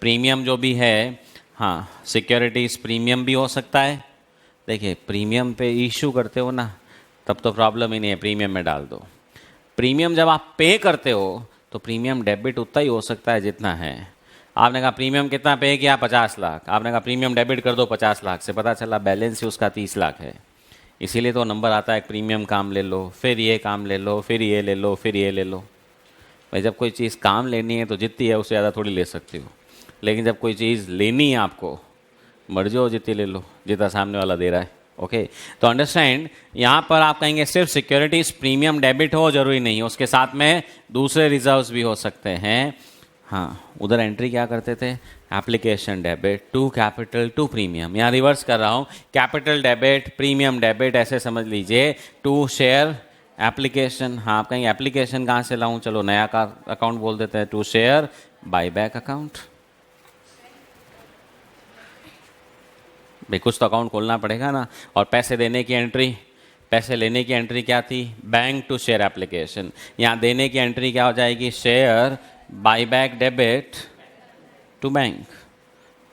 प्रीमियम जो भी है, हाँ सिक्योरिटीज प्रीमियम भी हो सकता है। देखिए प्रीमियम पे इशू करते हो ना, तब तो प्रॉब्लम ही नहीं है, प्रीमियम में डाल दो। प्रीमियम जब आप पे करते हो तो प्रीमियम डेबिट उतना ही हो सकता है जितना है। आपने कहा प्रीमियम कितना पे किया, 50 लाख, आपने कहा प्रीमियम डेबिट कर दो 50 लाख से, पता चला बैलेंस ही उसका 30 लाख है। इसीलिए तो नंबर आता है प्रीमियम काम ले लो, फिर ये काम ले लो, फिर ये ले लो, फिर ये ले लो। भाई जब कोई चीज़ काम लेनी है तो जितनी है उससे ज़्यादा थोड़ी ले सकती हो, लेकिन जब कोई चीज़ लेनी है आपको, मर्जी हो जितनी ले लो, जितना सामने वाला दे रहा है। ओके, तो अंडरस्टैंड, यहाँ पर आप कहेंगे सिर्फ सिक्योरिटीज प्रीमियम डेबिट हो, जरूरी नहीं, उसके साथ में दूसरे रिजर्व्स भी हो सकते हैं। हाँ, उधर एंट्री क्या करते थे, application debit to capital to premium. यहाँ रिवर्स कर रहा हूँ, कैपिटल डेबिट प्रीमियम डेबिट ऐसे समझ लीजिए, टू शेयर एप्लीकेशन। हाँ, आप कहेंगे एप्लीकेशन कहाँ से लाऊं, चलो नया का अकाउंट बोल देते हैं, टू शेयर बाईबैक अकाउंट। भाई कुछ तो अकाउंट खोलना पड़ेगा ना। और पैसे देने की एंट्री, पैसे लेने की एंट्री क्या थी, बैंक टू शेयर एप्लीकेशन। यहाँ देने की एंट्री क्या हो जाएगी, share buyback debit to bank.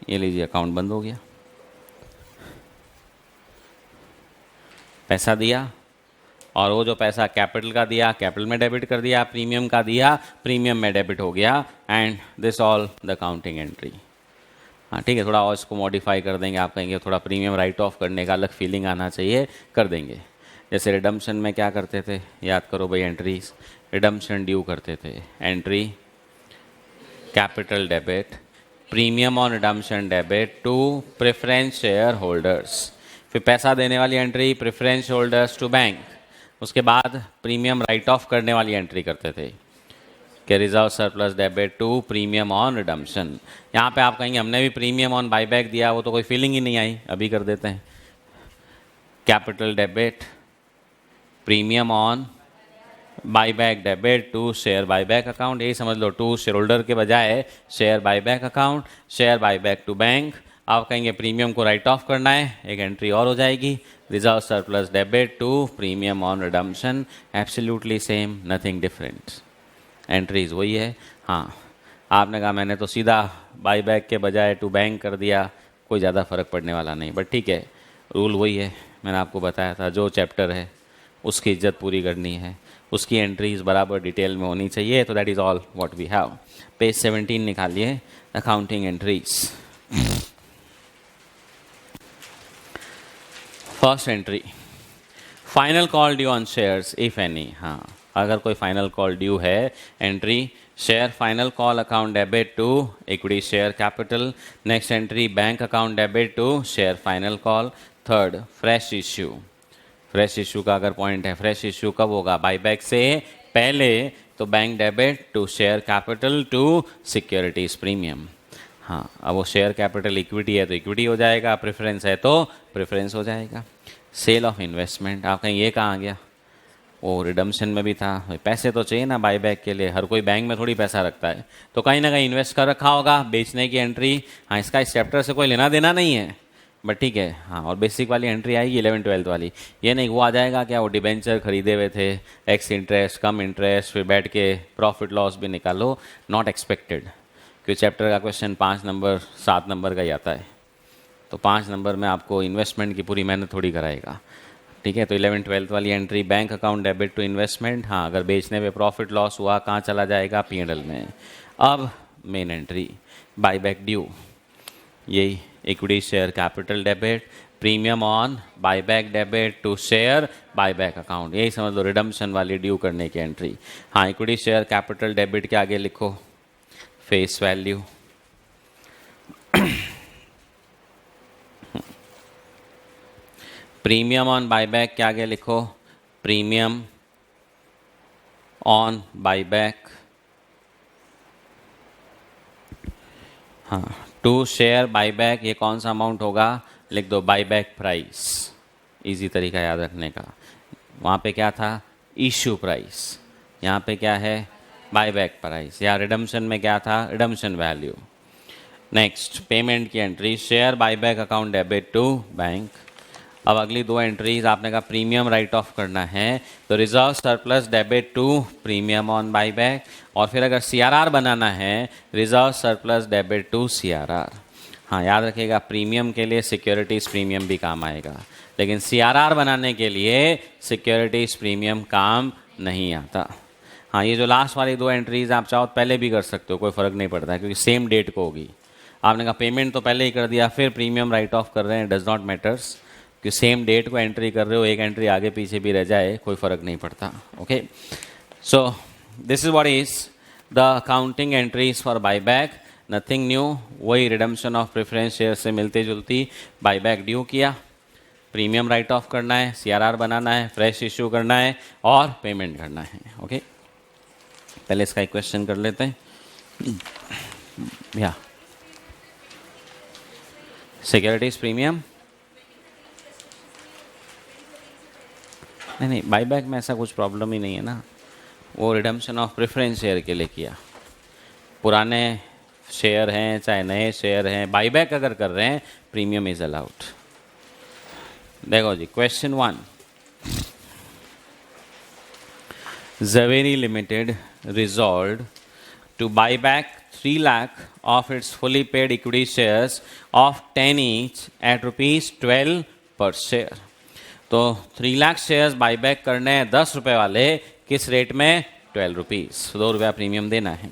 ये लीजिए अकाउंट बंद हो गया। पैसा दिया और वो जो पैसा कैपिटल का दिया, कैपिटल में डेबिट कर दिया, प्रीमियम का दिया, प्रीमियम में डेबिट हो गया, and this all the accounting entry. हाँ ठीक है, थोड़ा और इसको मॉडिफाई कर देंगे। आप कहेंगे थोड़ा प्रीमियम राइट ऑफ करने का अलग फीलिंग आना चाहिए, कर देंगे। जैसे रिडम्पशन में क्या करते थे, याद करो भाई एंट्रीज, रिडम्पशन ड्यू करते थे, entry capital debit, premium on redemption debit to preference share holders. फिर पैसा देने वाली entry preference holders to bank. उसके बाद प्रीमियम राइट ऑफ करने वाली एंट्री करते थे कि reserve surplus debit to premium on redemption. यहाँ पे आप कहेंगे हमने भी प्रीमियम ऑन बाईबैक दिया, वो तो कोई फीलिंग ही नहीं आई, अभी कर देते हैं। Capital debit premium on buyback debit to share buyback account, यही समझ लो, टू शेयर होल्डर के बजाय share buyback account, share buyback to bank. आप कहेंगे प्रीमियम को राइट ऑफ करना है, एक एंट्री और हो जाएगी, reserve surplus debit to premium on redemption. Absolutely same, nothing different, entries वही है। हाँ, आपने कहा मैंने तो सीधा बाईबैक के बजाय टू बैंक कर दिया, कोई ज़्यादा फर्क पड़ने वाला नहीं, बट ठीक है, रूल वही है। मैंने आपको बताया था जो चैप्टर है उसकी इज्जत पूरी करनी है, उसकी एंट्रीज बराबर डिटेल में होनी चाहिए। तो that is all what we have. Page 17 निकालिए, accounting entries. First entry, final call due on shares if any. हाँ, अगर कोई फाइनल कॉल ड्यू है, entry share final call account debit to equity share capital. Next entry bank account debit to share final call. Third, fresh issue. Fresh issue का अगर point है, fresh issue कब होगा, buyback से पहले, तो bank debit to share capital to securities premium. हाँ, अब वो शेयर कैपिटल इक्विटी है तो इक्विटी हो जाएगा, प्रेफरेंस है तो प्रेफरेंस हो जाएगा। सेल ऑफ इन्वेस्टमेंट, आप कहीं ये कहाँ आ गया, वो रिडम्शन में भी था। पैसे तो चाहिए ना बाई बैक के लिए, हर कोई बैंक में थोड़ी पैसा रखता है, तो कहीं ना कहीं इन्वेस्ट कर रखा होगा, बेचने की एंट्री। हाँ, इसका इस चैप्टर से कोई लेना देना नहीं है, बट ठीक है। हाँ, और बेसिक वाली एंट्री आएगी 11-12 वाली। ये नहीं वो आ जाएगा क्या, वो डिबेंचर खरीदे हुए थे, एक्स इंटरेस्ट कम इंटरेस्ट, फिर बैठ के प्रॉफिट लॉस भी निकालो, नॉट एक्सपेक्टेड। क्योंकि चैप्टर का क्वेश्चन 5 नंबर 7 नंबर का ही आता है, तो 5 नंबर में आपको इन्वेस्टमेंट की पूरी मेहनत थोड़ी कराएगा। ठीक है, तो 11-12 वाली entry, bank account debit to investment. हाँ, अगर बेचने पे प्रॉफिट लॉस हुआ कहाँ चला जाएगा, P&L में। अब main entry buy back due, यही equity share capital debit, premium on buy back debit to share buy back account, यही समझ लो रिडम्शन वाली ड्यू करने की एंट्री। हाँ, इक्विटी शेयर कैपिटल डेबिट के आगे लिखो face value, premium on buyback के आगे लिखो प्रीमियम ऑन बाईबैक। हाँ, टू शेयर बाईबैक, ये कौन सा अमाउंट होगा, लिख दो बाईबैक प्राइस, इजी तरीका याद रखने का। वहाँ पे क्या था, इशू प्राइस, यहाँ पे क्या है, बाईबैक प्राइस। या रिडम्शन में क्या था, रिडम्शन वैल्यू। नेक्स्ट पेमेंट की entry, share buyback account debit to bank. अब अगली दो एंट्रीज आपने कहा प्रीमियम राइट ऑफ करना है, तो reserve surplus debit to premium on buyback. और फिर अगर CRR बनाना है, reserve surplus debit to CRR। हाँ, याद रखिएगा प्रीमियम के लिए सिक्योरिटीज प्रीमियम भी काम आएगा, लेकिन CRR बनाने के लिए सिक्योरिटीज प्रीमियम काम नहीं आता। हाँ, ये जो लास्ट वाली दो एंट्रीज आप चाहो पहले भी कर सकते हो, कोई फ़र्क नहीं पड़ता है, क्योंकि सेम डेट को होगी। आपने कहा पेमेंट तो पहले ही कर दिया, फिर प्रीमियम राइट ऑफ कर रहे हैं, डज नॉट मैटर्स, कि सेम डेट को एंट्री कर रहे हो, एक एंट्री आगे पीछे भी रह जाए कोई फ़र्क नहीं पड़ता। Okay, so this is what is the accounting entries for buyback, nothing new, वही रिडम्शन ऑफ प्रेफरेंस शेयर से मिलती जुलती। बाईबैक ड्यू किया, प्रीमियम राइट ऑफ करना है, CRR बनाना है, फ्रेश इश्यू करना है और पेमेंट करना है। ओके, पहले इसका एक क्वेश्चन कर लेते हैं। या सिक्योरिटीज प्रीमियम, नहीं बाईबैक में ऐसा कुछ प्रॉब्लम ही नहीं है ना, वो रिडम्शन ऑफ प्रेफरेंस शेयर के लिए किया। पुराने शेयर हैं चाहे नए शेयर हैं, बाईबैक अगर कर रहे हैं प्रीमियम इज अलाउड। देखो जी, question 1, Zaveri Limited resolved to buy back 3 lakh of its fully paid equity shares of 10 each at rupees 12 per share। तो 3 लाख शेयर्स बाईबैक करने हैं 10 रुपये वाले, किस रेट में, 12 रुपीज़, 2 रुपया प्रीमियम देना है।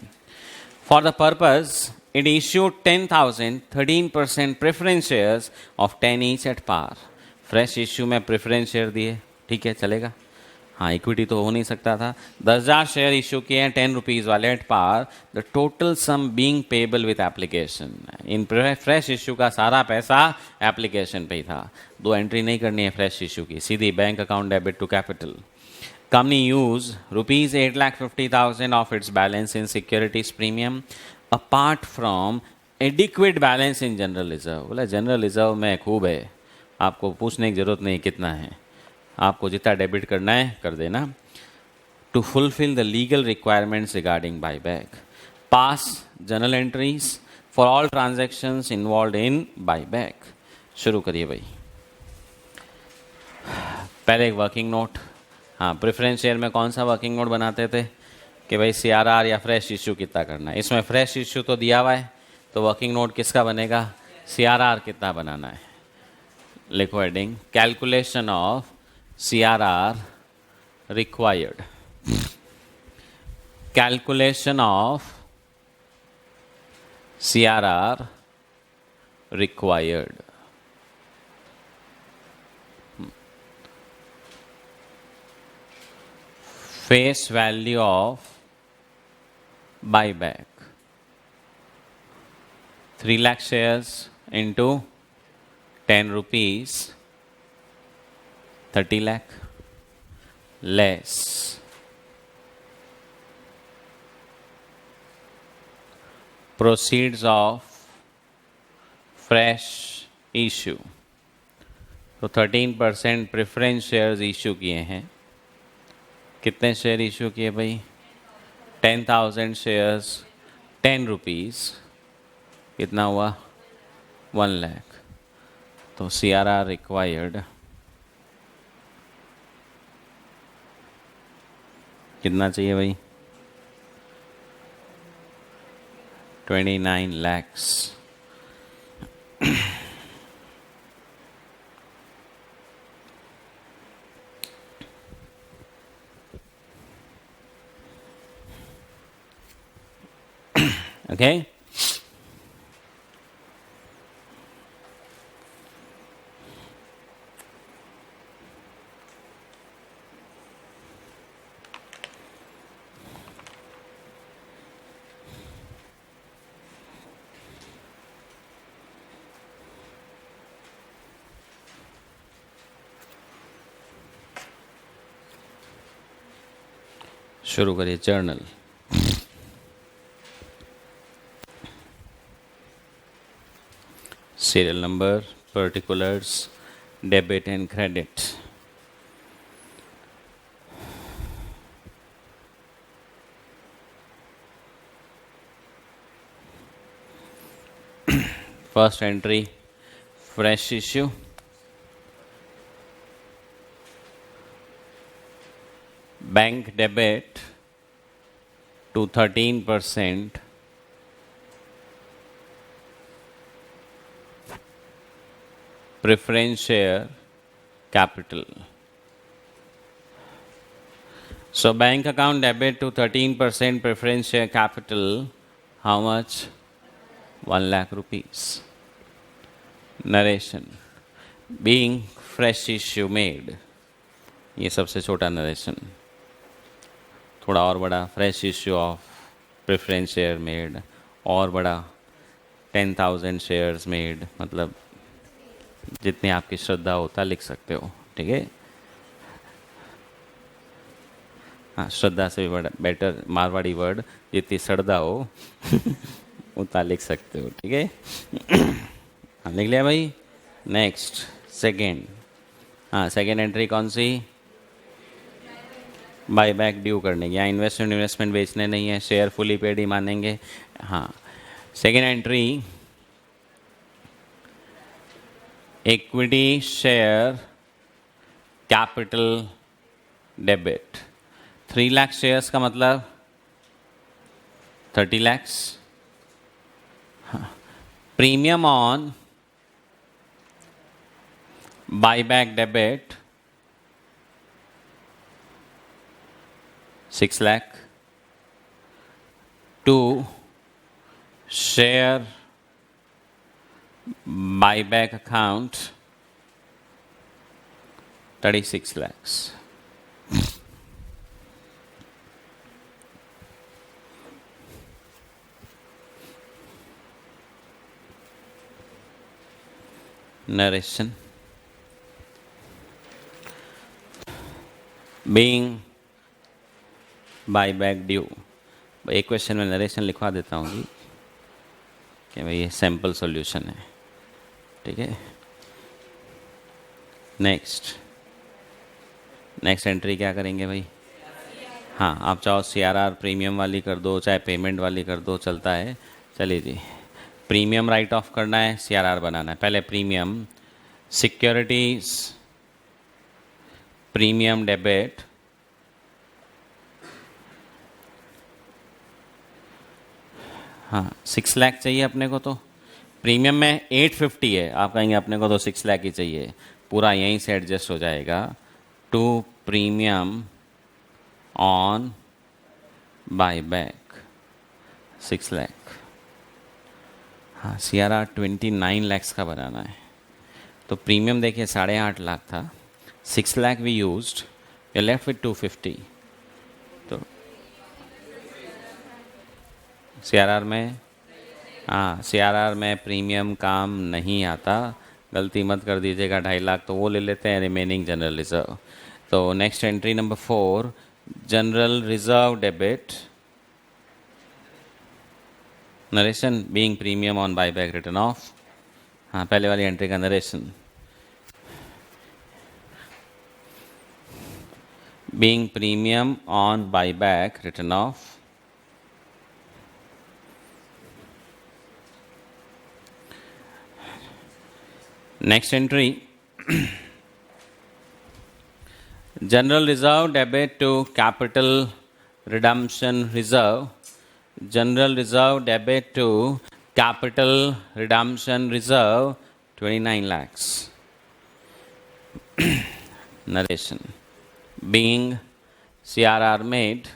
For the purpose it issued 10,000 13% preference shares of 10 each at par. Fresh issue में प्रेफरेंस शेयर दिए, ठीक है चलेगा। हाँ, इक्विटी तो हो नहीं सकता था। 10,000 शेयर इशू किए हैं 10 रुपीज़ वाले at par, the total sum being payable with application. In fresh issue का सारा पैसा एप्लीकेशन पे ही था, दो एंट्री नहीं करनी है फ्रेश इशू की, सीधी bank account debit to capital. Company use rupees 8,50,000 of its balance in securities premium apart from adequate balance in general reserve. बोला जनरल रिजर्व में खूब है, आपको पूछने की जरूरत नहीं कितना है, आपको जितना डेबिट करना है कर देना। To fulfil the legal requirements regarding buyback, pass journal entries for all transactions involve in buyback. शुरू करिए भाई। पहले एक वर्किंग नोट, हाँ प्रेफरेंस शेयर में कौन सा वर्किंग नोट बनाते थे कि भाई CRR या फ्रेश इश्यू कितना करना है। इसमें फ्रेश इश्यू तो दिया हुआ है, तो वर्किंग नोट किसका बनेगा, CRR कितना बनाना है। लिखो heading, calculation of CRR required, calculation of CRR required। face value of buyback 3 lakh shares into 10 rupees 30 lakh less proceeds of fresh issue। तो 13% प्रेफरेंस शेयर्स इशू किए हैं, कितने शेयर इशू किए भाई? 10,000 शेयर्स, 10 रुपीज़, कितना हुआ? 1 लाख। तो CRR रिक्वायर्ड कितना चाहिए भाई? 29 lakhs. Okay? शुरू करिए journal. serial number, particulars, debit and credit. First entry, fresh issue. Bank debit to 13%. Preference share capital. So bank account debit to 13% preference share capital. How much? 1 lakh rupees. Narration. Being fresh issue made. ये सबसे छोटा narration. थोड़ा और बड़ा, fresh issue of preference share made, और बड़ा 10,000 shares made, मतलब जितनी आपकी श्रद्धा होता लिख सकते हो, ठीक है। हाँ, श्रद्धा से भी बड़ा बेटर मारवाड़ी वर्ड, जितनी श्रद्धा हो उतना लिख सकते हो, ठीक है। हाँ, लिख लिया भाई। नेक्स्ट सेकेंड, हाँ सेकेंड एंट्री कौन सी? बाय बैक ड्यू करने की। यहाँ इन्वेस्टमेंट बेचने नहीं है, शेयर फुली पेड ही मानेंगे। हाँ, second entry equity share capital debit. 3 lakh shares का मतलब 30 lakhs। Premium on buyback debit 6 lakh to share buyback account 36 lakhs. Narration. Being buyback due. एक क्वेश्चन में नरेशन लिखवा देता हूँ जी कि भाई ये सैम्पल सॉल्यूशन है, ठीक है। नेक्स्ट एंट्री क्या करेंगे भाई? हाँ, आप चाहो CRR प्रीमियम वाली कर दो, चाहे पेमेंट वाली कर दो, चलता है। चलिए जी, प्रीमियम राइट ऑफ करना है, CRR बनाना है। पहले प्रीमियम, सिक्योरिटीज प्रीमियम डेबिट हाँ 6 लाख चाहिए अपने को। तो प्रीमियम में 850 है, आप कहेंगे अपने को तो 6 लाख ही चाहिए, पूरा यहीं से एडजस्ट हो जाएगा। To premium on buyback 6 lakh. हाँ, CRR 29 lakhs का बनाना है। तो प्रीमियम देखिए 8.5 लाख था, 6 lakh we used, you left with 250। तो CRR में, हाँ CRR में प्रीमियम काम नहीं आता, गलती मत कर दीजिएगा। 2.5 लाख तो वो ले लेते हैं, रिमेनिंग जनरल रिजर्व। तो next entry number 4, general reserve debit. Narration being premium on buyback return of. हाँ, पहले वाली एंट्री का narration. being premium on buyback written off. Next entry, general reserve debit to capital redemption reserve. General reserve debit to capital redemption reserve 29 lakhs. Narration. Being CRR made,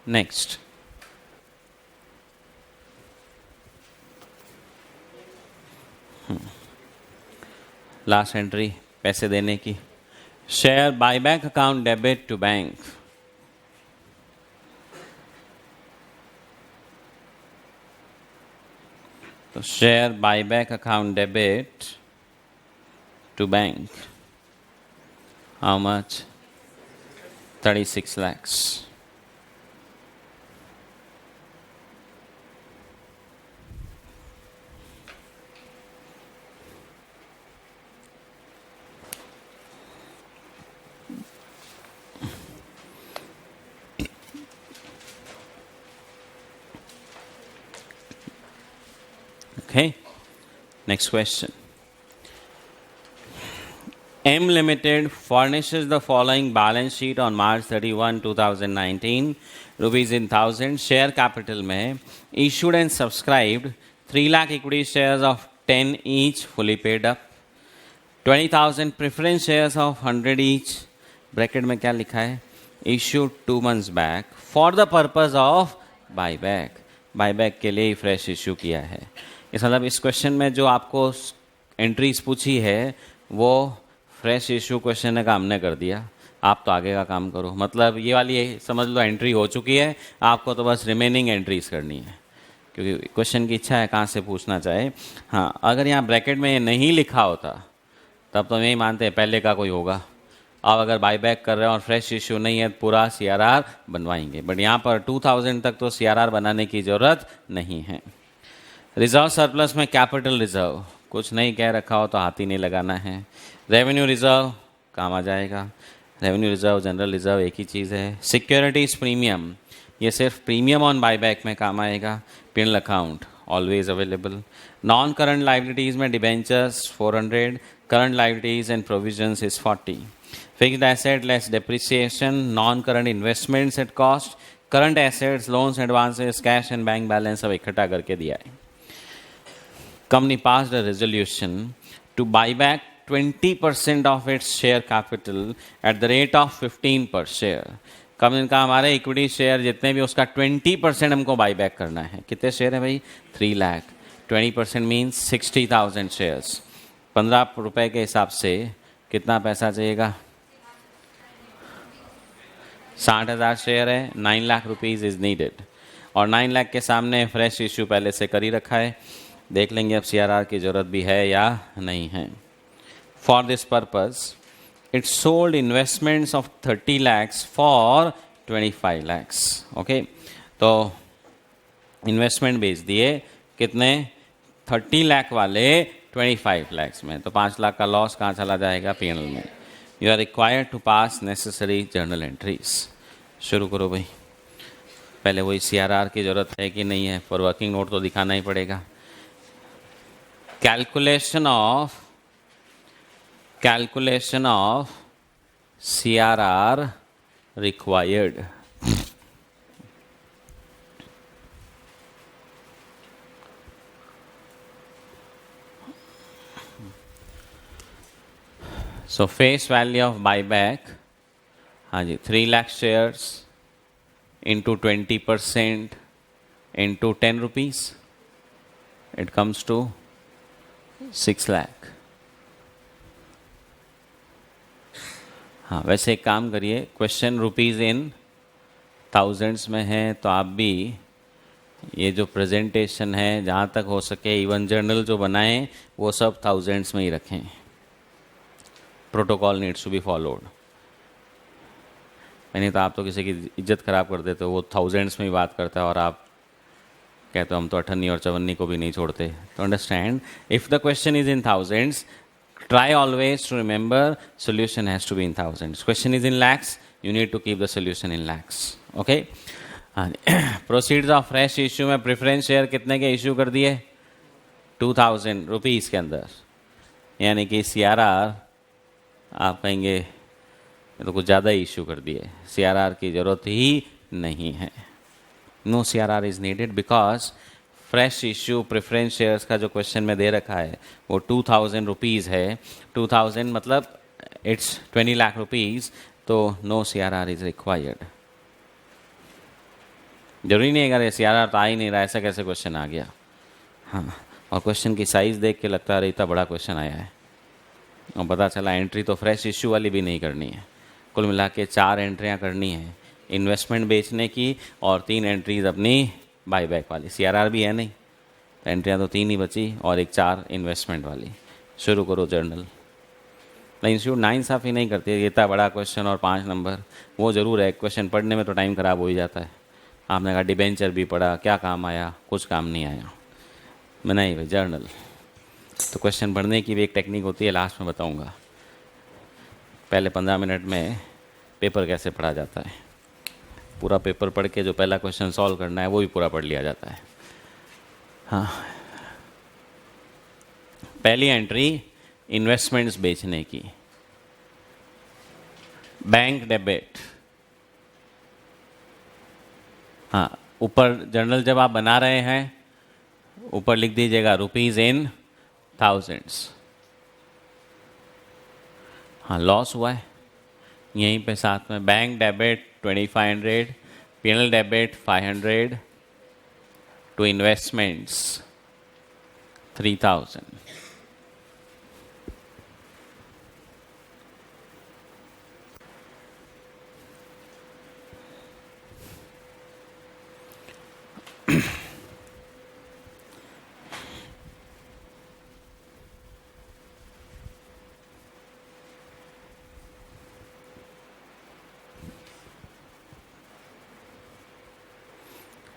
Next. Last entry पैसे देने की, share buyback account debit to bank. तो share buyback account debit to bank, how much? 36 lakhs. Okay, next question. M Limited furnishes the following balance sheet on March 31, 2019. Rupees in thousand. Share capital में issued and subscribed 3 lakh equity shares of 10 each fully paid up. 20,000 preference shares of 100 each. Bracket में क्या लिखा है? Issued 2 months back for the purpose of buyback. Buyback के लिए ही fresh issue किया है. इस मतलब इस क्वेश्चन में जो आपको एंट्रीज पूछी है वो फ्रेश इशू क्वेश्चन का हमने कर दिया, आप तो आगे का काम करो. मतलब ये वाली समझ लो एंट्री हो चुकी है, आपको तो बस रिमेनिंग एंट्रीज करनी है, क्योंकि क्वेश्चन की इच्छा है कहाँ से पूछना चाहे. हाँ, अगर यहाँ ब्रैकेट में ये नहीं लिखा होता तब तो यही मानते हैं पहले का कोई होगा. अब अगर बाईबैक कर रहे हैं और फ्रेश इशू नहीं है पूरा CRR बनवाएंगे, बट यहाँ पर 2000 तक तो CRR बनाने की ज़रूरत नहीं है. रिजर्व सरप्लस में कैपिटल रिजर्व कुछ नहीं कह रखा हो तो हाथ ही नहीं लगाना है. रेवेन्यू रिजर्व काम आ जाएगा. रेवेन्यू रिजर्व जनरल रिजर्व एक ही चीज़ है. सिक्योरिटीज प्रीमियम ये सिर्फ प्रीमियम ऑन बायबैक में काम आएगा. Penal account always available. Non current liabilities में debentures 400, current liabilities and provisions is 40. Fixed asset less depreciation, non current investments at cost, current assets, loans, advances, cash and bank balance सब इकट्ठा करके दिया है. Company passed a resolution to buy back 20% of its share capital at the rate of 15 per share. Company का हमारे equity share जितने भी उसका 20% हमको बाई बैक करना है. कितने शेयर है भाई? 3 लाख. 20% means 60,000 shares. 15 रुपए के हिसाब से कितना पैसा चाहिएगा? 60,000 शेयर है, 9 लाख रुपीज़ इज नीडेड. और 9 लाख के सामने फ्रेश इश्यू पहले से कर ही रखा है. देख लेंगे अब CRR की ज़रूरत भी है या नहीं है. For this purpose it sold investments of 30 lakhs for 25 lakhs. Okay, तो इन्वेस्टमेंट बेच दिए कितने? 30 लाख वाले 25 lakhs में. तो 5 लाख का लॉस कहाँ चला जाएगा? P&L में. You are required to pass necessary journal entries. शुरू करो भाई. पहले वही CRR की ज़रूरत है कि नहीं है, फॉर वर्किंग नोट तो दिखाना ही पड़ेगा. Calculation of CRR required. So face value of buyback, हाँ जी, 3 lakh shares into 20% into 10 rupees, it comes to 6 lakh. हाँ, वैसे एक काम करिए, क्वेश्चन रुपीज़ इन थाउजेंड्स में है तो आप भी ये जो प्रेजेंटेशन है जहाँ तक हो सके इवन जर्नल जो बनाएं वो सब थाउजेंड्स में ही रखें. Protocol needs to be followed. नहीं तो आप तो किसी की इज्जत खराब कर देते हो, वो थाउजेंड्स में ही बात करता है और आप कहते हम तो 58 और 54 को भी नहीं छोड़ते. तो understand, if the question is in thousands, try always to remember solution has to be in thousands. Question is in lakhs, you need to keep the solution in lakhs. Okay. Proceeds of fresh issue में preference share कितने के issue कर दिए? 2000 rupees के अंदर. यानी कि CRR आप कहेंगे ये तो कुछ ज़्यादा इशू कर दिए, CRR की ज़रूरत ही नहीं है. No CRR is needed because fresh issue preference shares का जो क्वेश्चन में दे रखा है वो 2000 रुपीज़ है. 2000 मतलब इट्स 20 लाख रुपीज़, तो नो CRR इज़ रिक्वायर्ड. जरूरी नहीं है अगर CRR तो आ ही नहीं रहा, ऐसा कैसे क्वेश्चन आ गया. हाँ, और क्वेश्चन की साइज़ देख के लगता है इतना बड़ा क्वेश्चन आया है, और पता चला एंट्री तो फ्रेश इशू वाली भी नहीं करनी है. कुल मिला के 4 एंट्रियाँ करनी है, इन्वेस्टमेंट बेचने की और 3 एंट्रीज अपनी बाईबैक वाली. CRR भी है नहीं, तो एंट्रियाँ तो 3 ही बची और एक 4 इन्वेस्टमेंट वाली. शुरू करो जर्नल. इंस्टीट्यूट नाइंसाफ़ी नहीं करती है, इतना बड़ा क्वेश्चन और 5 नंबर. वो ज़रूर है, क्वेश्चन पढ़ने में तो टाइम ख़राब हो ही जाता है. आपने कहा डिबेंचर भी पढ़ा, क्या काम आया? कुछ काम नहीं आया. मैं नहीं भाई, जर्नल. तो क्वेश्चन पढ़ने की भी एक टेक्निक होती है, लास्ट में बताऊँगा. पहले 15 मिनट में पेपर कैसे पढ़ा जाता है. पूरा पेपर पढ़ के जो पहला क्वेश्चन सॉल्व करना है वो भी पूरा पढ़ लिया जाता है. हाँ, पहली एंट्री इन्वेस्टमेंट्स बेचने की, बैंक डेबिट. हाँ, ऊपर जर्नल जब आप बना रहे हैं ऊपर लिख दीजिएगा रुपीज़ इन थाउजेंड्स. हाँ, लॉस हुआ है यहीं पे साथ में. Bank debit 2500, P&L debit 500, to investments 3000.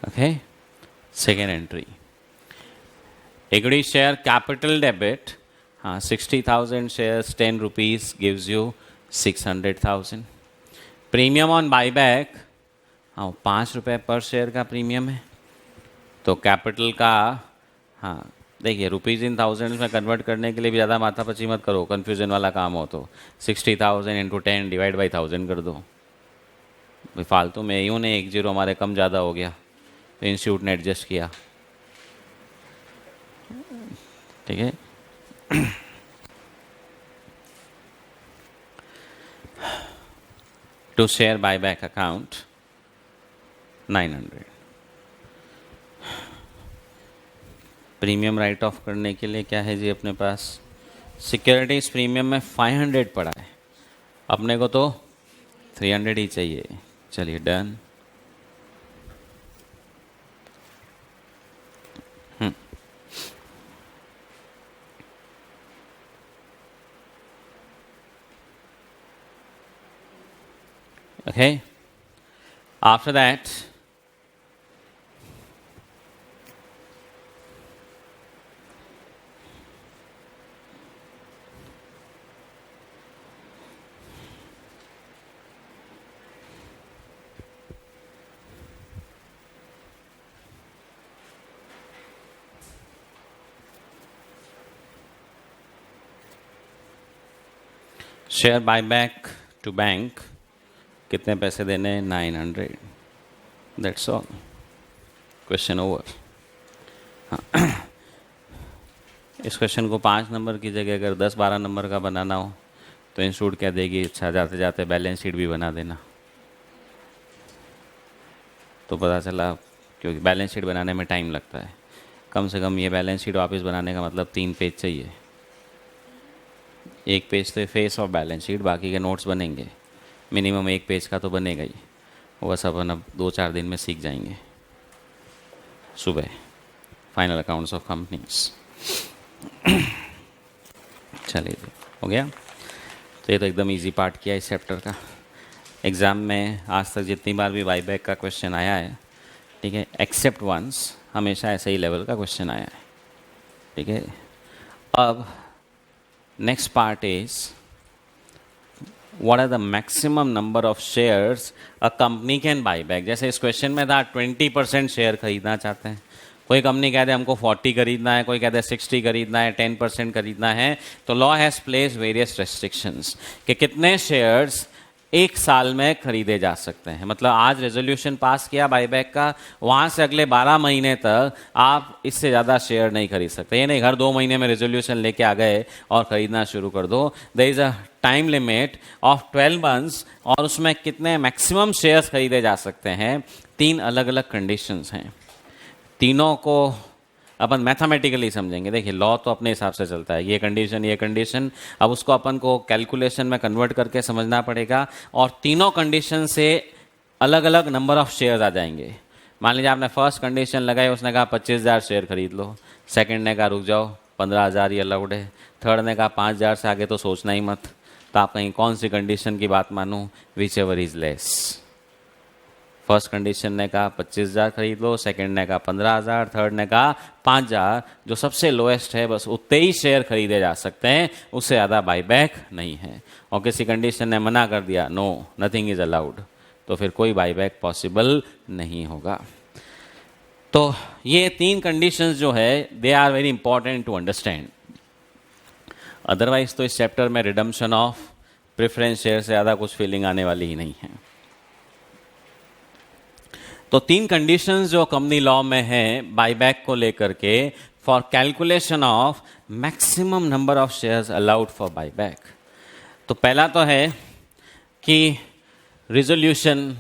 Okay, second entry. Equity share capital debit. 60,000 shares, 10 rupees gives you 600,000. Premium on buyback, हाँ 5 रुपये पर शेयर का प्रीमियम है. तो कैपिटल का, हाँ देखिए रुपीज़ इन थाउजेंड में कन्वर्ट करने के लिए भी ज़्यादा माथापच्ची मत करो, कन्फ्यूज़न वाला काम हो तो 60,000 इंटू 10 डिवाइड बाई 1000 कर दो. फालतू में यूँ ने 1 0 हमारे कम ज़्यादा हो गया, तो इंस्टीट्यूट ने एडजस्ट किया. ठीक है. To share buyback account 900. Premium write off करने के लिए क्या है जी अपने पास? सिक्योरिटीज प्रीमियम में 500 पड़ा है, अपने को तो 300 ही चाहिए. चलिए done. Okay, after that share buyback to bank. कितने पैसे देने? 900. That's all. Question over. इस क्वेश्चन को 5 नंबर की जगह अगर 10-12 नंबर का बनाना हो तो इंस्टीट्यूट क्या देगी, अच्छा जाते जाते बैलेंस शीट भी बना देना. तो पता चला क्योंकि बैलेंस शीट बनाने में टाइम लगता है, कम से कम ये बैलेंस शीट वापस बनाने का मतलब 3 पेज चाहिए. 1 पेज तो फेस ऑफ बैलेंस शीट, बाकी के नोट्स बनेंगे. मिनिमम 1 पेज का तो बनेगा ही. वो सब अपन अब 2-4 दिन में सीख जाएंगे. सुबह फाइनल अकाउंट्स ऑफ कंपनीज. चलिए हो गया. तो ये तो एकदम इजी पार्ट किया इस चैप्टर का. एग्ज़ाम में आज तक जितनी बार भी बाईबैक का क्वेश्चन आया है ठीक है, एक्सेप्ट वंस, हमेशा ऐसे ही लेवल का क्वेश्चन आया है। ठीक है, अब next part is what are the maximum number of shares a company can buy back. जैसे इस क्वेश्चन में था 20% शेयर खरीदना चाहते हैं, कोई कंपनी कहते हैं हमको 40 खरीदना है, कोई कहते हैं 60 खरीदना है, 10% खरीदना है। तो law has place various restrictions कि कितने शेयर्स एक साल में खरीदे जा सकते हैं। मतलब आज रेजोल्यूशन पास किया बाईबैक का, वहाँ से अगले 12 महीने तक आप इससे ज़्यादा शेयर नहीं खरीद सकते। ये नहीं हर 2 महीने में रेजोल्यूशन लेके आ गए और ख़रीदना शुरू कर दो। There is a time limit of 12 months, और उसमें कितने मैक्सिमम शेयर्स खरीदे जा सकते हैं। 3 अलग अलग कंडीशंस हैं, तीनों को अपन मैथमेटिकली समझेंगे। देखिए लॉ तो अपने हिसाब से चलता है, ये कंडीशन, अब उसको अपन को कैलकुलेशन में कन्वर्ट करके समझना पड़ेगा, और तीनों कंडीशन से अलग अलग नंबर ऑफ शेयर्स आ जाएंगे। मान लीजिए आपने फर्स्ट कंडीशन लगाई, उसने कहा 25,000 शेयर खरीद लो, सेकंड ने कहा रुक जाओ 15,000 ही अलाउड है, थर्ड ने कहा 5,000 से आगे तो सोचना ही मत। तो आप कहीं कौन सी कंडीशन की बात मानूं, whichever is less. First condition ने कहा 25,000 खरीद लो, सेकंड ने कहा 15,000, थर्ड ने कहा 5,000, जो सबसे लोएस्ट है बस उतने ही शेयर खरीदे जा सकते हैं, उससे ज़्यादा बाईबैक नहीं है। और किसी कंडीशन ने मना कर दिया, नो नथिंग इज अलाउड, तो फिर कोई बाईबैक पॉसिबल नहीं होगा। तो ये 3 कंडीशंस जो है they are very important to understand. Otherwise तो इस चैप्टर में रिडम्पशन ऑफ प्रेफरेंस शेयर से ज़्यादा कुछ फीलिंग आने वाली ही नहीं है। तो 3 कंडीशंस जो कंपनी लॉ में है बाईबैक को लेकर के, for calculation of maximum number of shares allowed for buyback. तो पहला तो है कि रिजोल्यूशन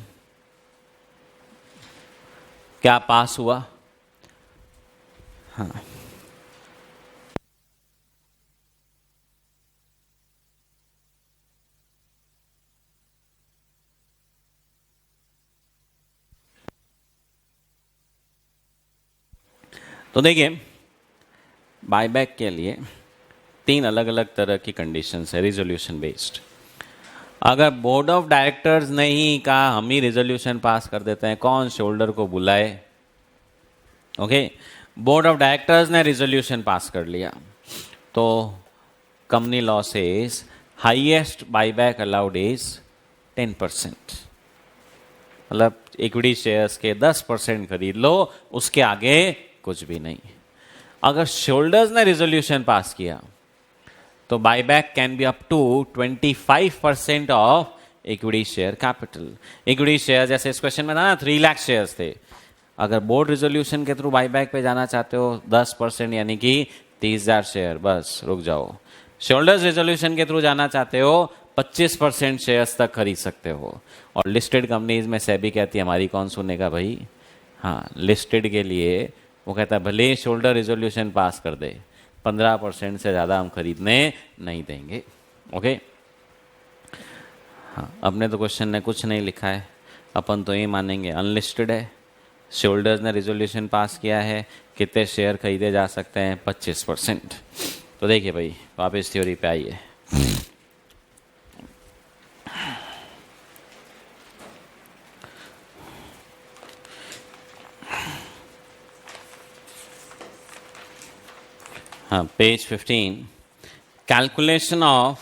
क्या पास हुआ। हाँ, तो देखिए बाईबैक के लिए 3 अलग अलग तरह की कंडीशंस है रिजोल्यूशन बेस्ड। अगर बोर्ड ऑफ डायरेक्टर्स ने ही कहा हम ही रिजोल्यूशन पास कर देते हैं, कौन शोल्डर को बुलाए। ओके, बोर्ड ऑफ डायरेक्टर्स ने रिजोल्यूशन पास कर लिया, तो company law says highest buyback allowed is 10%। मतलब इक्विटी शेयर्स के 10% खरीद लो, उसके आगे कुछ भी नहीं। अगर शोल्डर्स ने रिजोल्यूशन पास किया तो buyback can be up to 25% of equity share capital. Equity share जैसे इस क्वेश्चन में था ना 3 लाख शेयर्स थे, अगर बोर्ड रिजोल्यूशन के थ्रू बाईबैक पे जाना चाहते हो 10% यानी कि 30,000 शेयर, बस रुक जाओ। शोल्डर्स रिजोल्यूशन के थ्रू जाना चाहते हो 25% शेयर्स तक खरीद सकते हो। और लिस्टेड कंपनीज में सेबी कहती है हमारी कौन सुनेगा भाई। हाँ, लिस्टेड के लिए वो कहता है भले शोल्डर रिजोल्यूशन पास कर दे, 15% से ज़्यादा हम खरीदने नहीं देंगे। ओके, हाँ, अपने तो क्वेश्चन ने कुछ नहीं लिखा है, अपन तो ये मानेंगे अनलिस्टेड है, शोल्डर्स ने रिजोल्यूशन पास किया है, कितने शेयर खरीदे जा सकते हैं 25%। तो देखिए भाई वापस थ्योरी पे आइए। हाँ, page 15, calculation of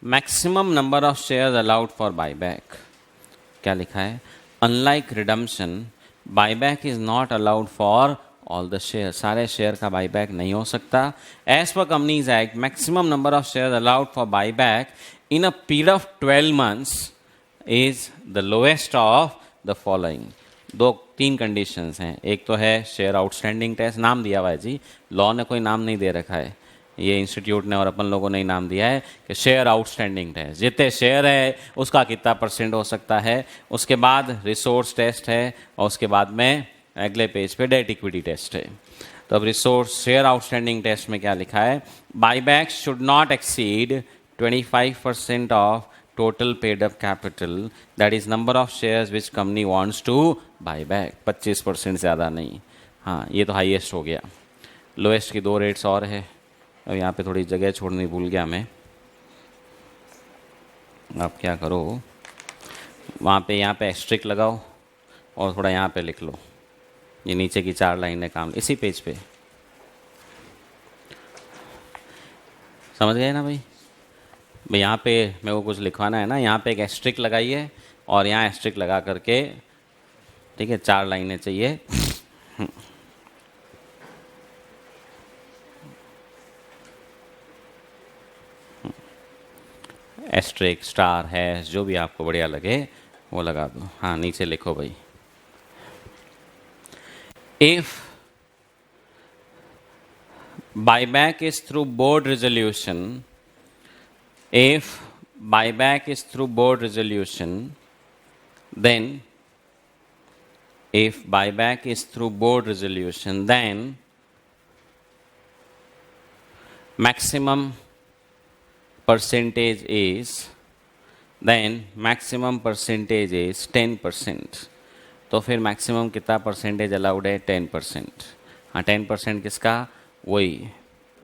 maximum number of shares allowed for buyback. क्या लिखा है, unlike redemption buyback is not allowed for all the share. सारे शेयर का बाईबैक नहीं हो सकता। As per companies act maximum number of share allowed for buyback in a period of 12 months is the lowest of the following. 3 conditions हैं। एक तो है share outstanding test, नाम दिया हुआ है जी, लॉ ने कोई नाम नहीं दे रखा है, ये इंस्टीट्यूट ने और अपन लोगों ने ही नाम दिया है कि शेयर आउटस्टैंडिंग टेस्ट, जितने शेयर है उसका कितना % हो सकता है। उसके बाद रिसोर्स टेस्ट है, और उसके बाद में अगले पेज पे डेट इक्विटी टेस्ट है। तो अब रिसोर्स शेयर आउटस्टैंडिंग टेस्ट में क्या लिखा है, buyback should not exceed 25% of total paid up capital, that is number of shares which company wants to buy back। 25% ज़्यादा नहीं। हाँ, ये तो हाईएस्ट हो गया, लोएस्ट की 2 रेट्स और है। अब यहाँ पे थोड़ी जगह छोड़नी भूल गया मैं, आप क्या करो वहाँ पे यहाँ पे एस्ट्रिक लगाओ और थोड़ा यहाँ पे लिख लो, ये नीचे की 4 लाइनें काम इसी पेज पे समझ गए ना भाई? भाई यहाँ पे मेरे को कुछ लिखवाना है ना, यहाँ पे एक एस्ट्रिक लगाइए और यहाँ एस्ट्रिक लगा करके, ठीक है, 4 लाइनें चाहिए। एस्ट्रिक, स्टार, हैश, जो भी आपको बढ़िया लगे वो लगा दो। हाँ, नीचे लिखो भाई, if buyback is through board resolution, if buyback is through board resolution, then if buyback is through board resolution, then maximum percentage is, then maximum percentage is 10%। तो फिर मैक्सिमम कितना परसेंटेज अलाउड है? 10%। हाँ, 10% किसका? वही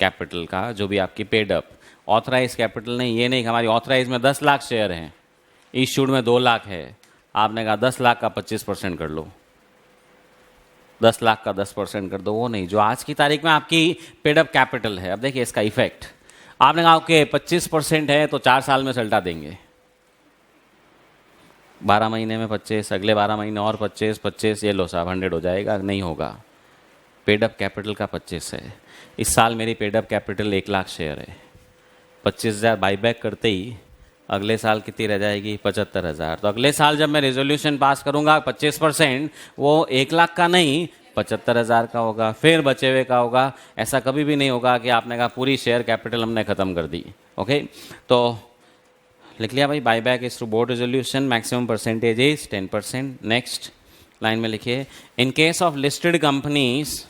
कैपिटल का, जो भी आपकी पेड अप। ऑथराइज कैपिटल नहीं, ये नहीं कि हमारी ऑथराइज में 10 लाख शेयर हैं, इशूड में 2 लाख है, आपने कहा 10 लाख का 25% कर लो, 10 लाख का 10% कर दो, वो नहीं। जो आज की तारीख में आपकी पेड अप कैपिटल है, अब देखिए इसका इफेक्ट। आपने कहा ओके 25% है तो 4 साल में सल्टा देंगे, 12 महीने में 25, अगले 12 महीने और 25, ये लो साहब 100 हो जाएगा। नहीं होगा, पेड अप कैपिटल का 25 है। इस साल मेरी paid up capital 1 lakh share है, 25,000 बाईबैक करते ही अगले साल कितनी रह जाएगी? 75,000। तो अगले साल जब मैं रेजोल्यूशन पास करूंगा 25%, वो 1 लाख का नहीं 75,000 का होगा, फिर बचे हुए का होगा। ऐसा कभी भी नहीं होगा कि आपने कहा पूरी शेयर कैपिटल हमने ख़त्म कर दी। ओके, तो लिख लिया भाई, buyback is through board resolution, maximum percentage is 10%। Next line में लिखिए, in case of listed companies,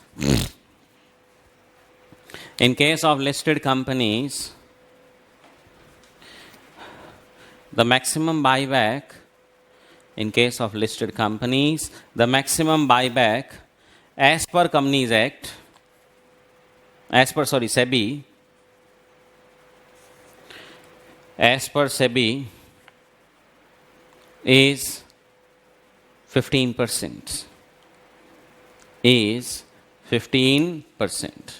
in case of listed companies, the maximum buyback, in case of listed companies, the maximum buyback as per Companies Act, as per SEBI, as per SEBI is 15%, is 15%।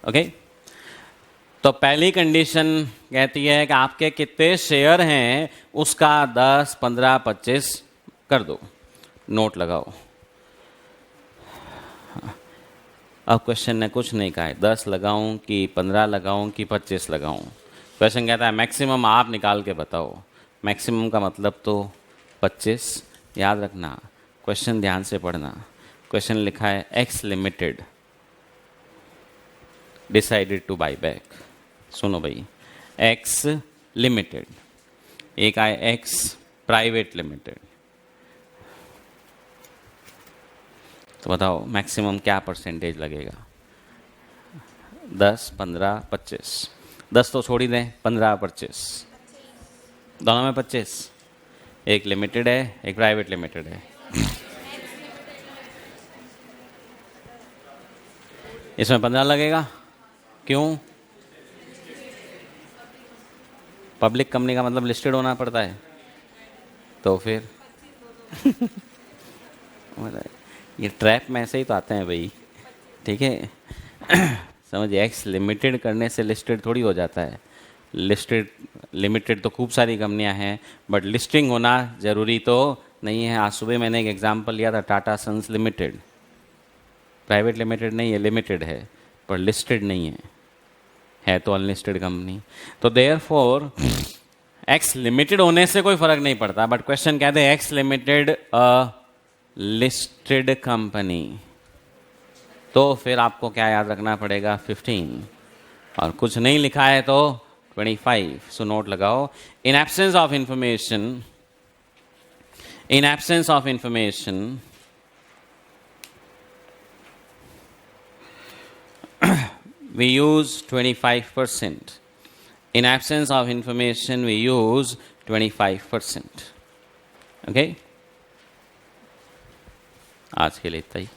Okay, तो पहली condition कहती है कि आपके कितने share हैं उसका 10, 15, 25 कर दो, नोट लगाओ। अब क्वेश्चन ने कुछ नहीं कहा है 10 लगाऊं कि 15 लगाऊं कि 25 लगाऊं। क्वेश्चन कहता है मैक्सिमम आप निकाल के बताओ। मैक्सिमम का मतलब तो 25। याद रखना, क्वेश्चन ध्यान से पढ़ना। क्वेश्चन लिखा है x limited decided to buy back. सुनो भाई, एक्स लिमिटेड, एक आए एक्स प्राइवेट लिमिटेड। तो बताओ मैक्सिमम क्या परसेंटेज लगेगा? 10, 15, 25। 10 तो छोड़ ही दें, 15, 25, दोनों में 25। एक लिमिटेड है, एक प्राइवेट लिमिटेड है। इसमें 15 लगेगा। क्यों? पब्लिक कंपनी का मतलब लिस्टेड होना पड़ता है, तो फिर ये ट्रैप में ऐसे ही तो आते हैं भाई, ठीक है। समझिए, एक्स लिमिटेड करने से लिस्टेड थोड़ी हो जाता है। लिस्टेड लिमिटेड तो खूब सारी कंपनियां हैं, बट लिस्टिंग होना ज़रूरी तो नहीं है। आज सुबह मैंने एक एग्जांपल लिया था, Tata Sons Limited, private limited नहीं है, लिमिटेड है पर लिस्टेड नहीं है तो अनलिस्टेड कंपनी। तो देयरफॉर एक्स लिमिटेड होने से कोई फर्क नहीं पड़ता, बट क्वेश्चन कहते हैं x limited a listed company, तो फिर आपको क्या याद रखना पड़ेगा? 15, और कुछ नहीं लिखा है तो 25। सो नोट लगाओ, in absence of information, in absence of information we use 25%. In absence of information, we use 25%. Okay? आज के लिए इतना ही।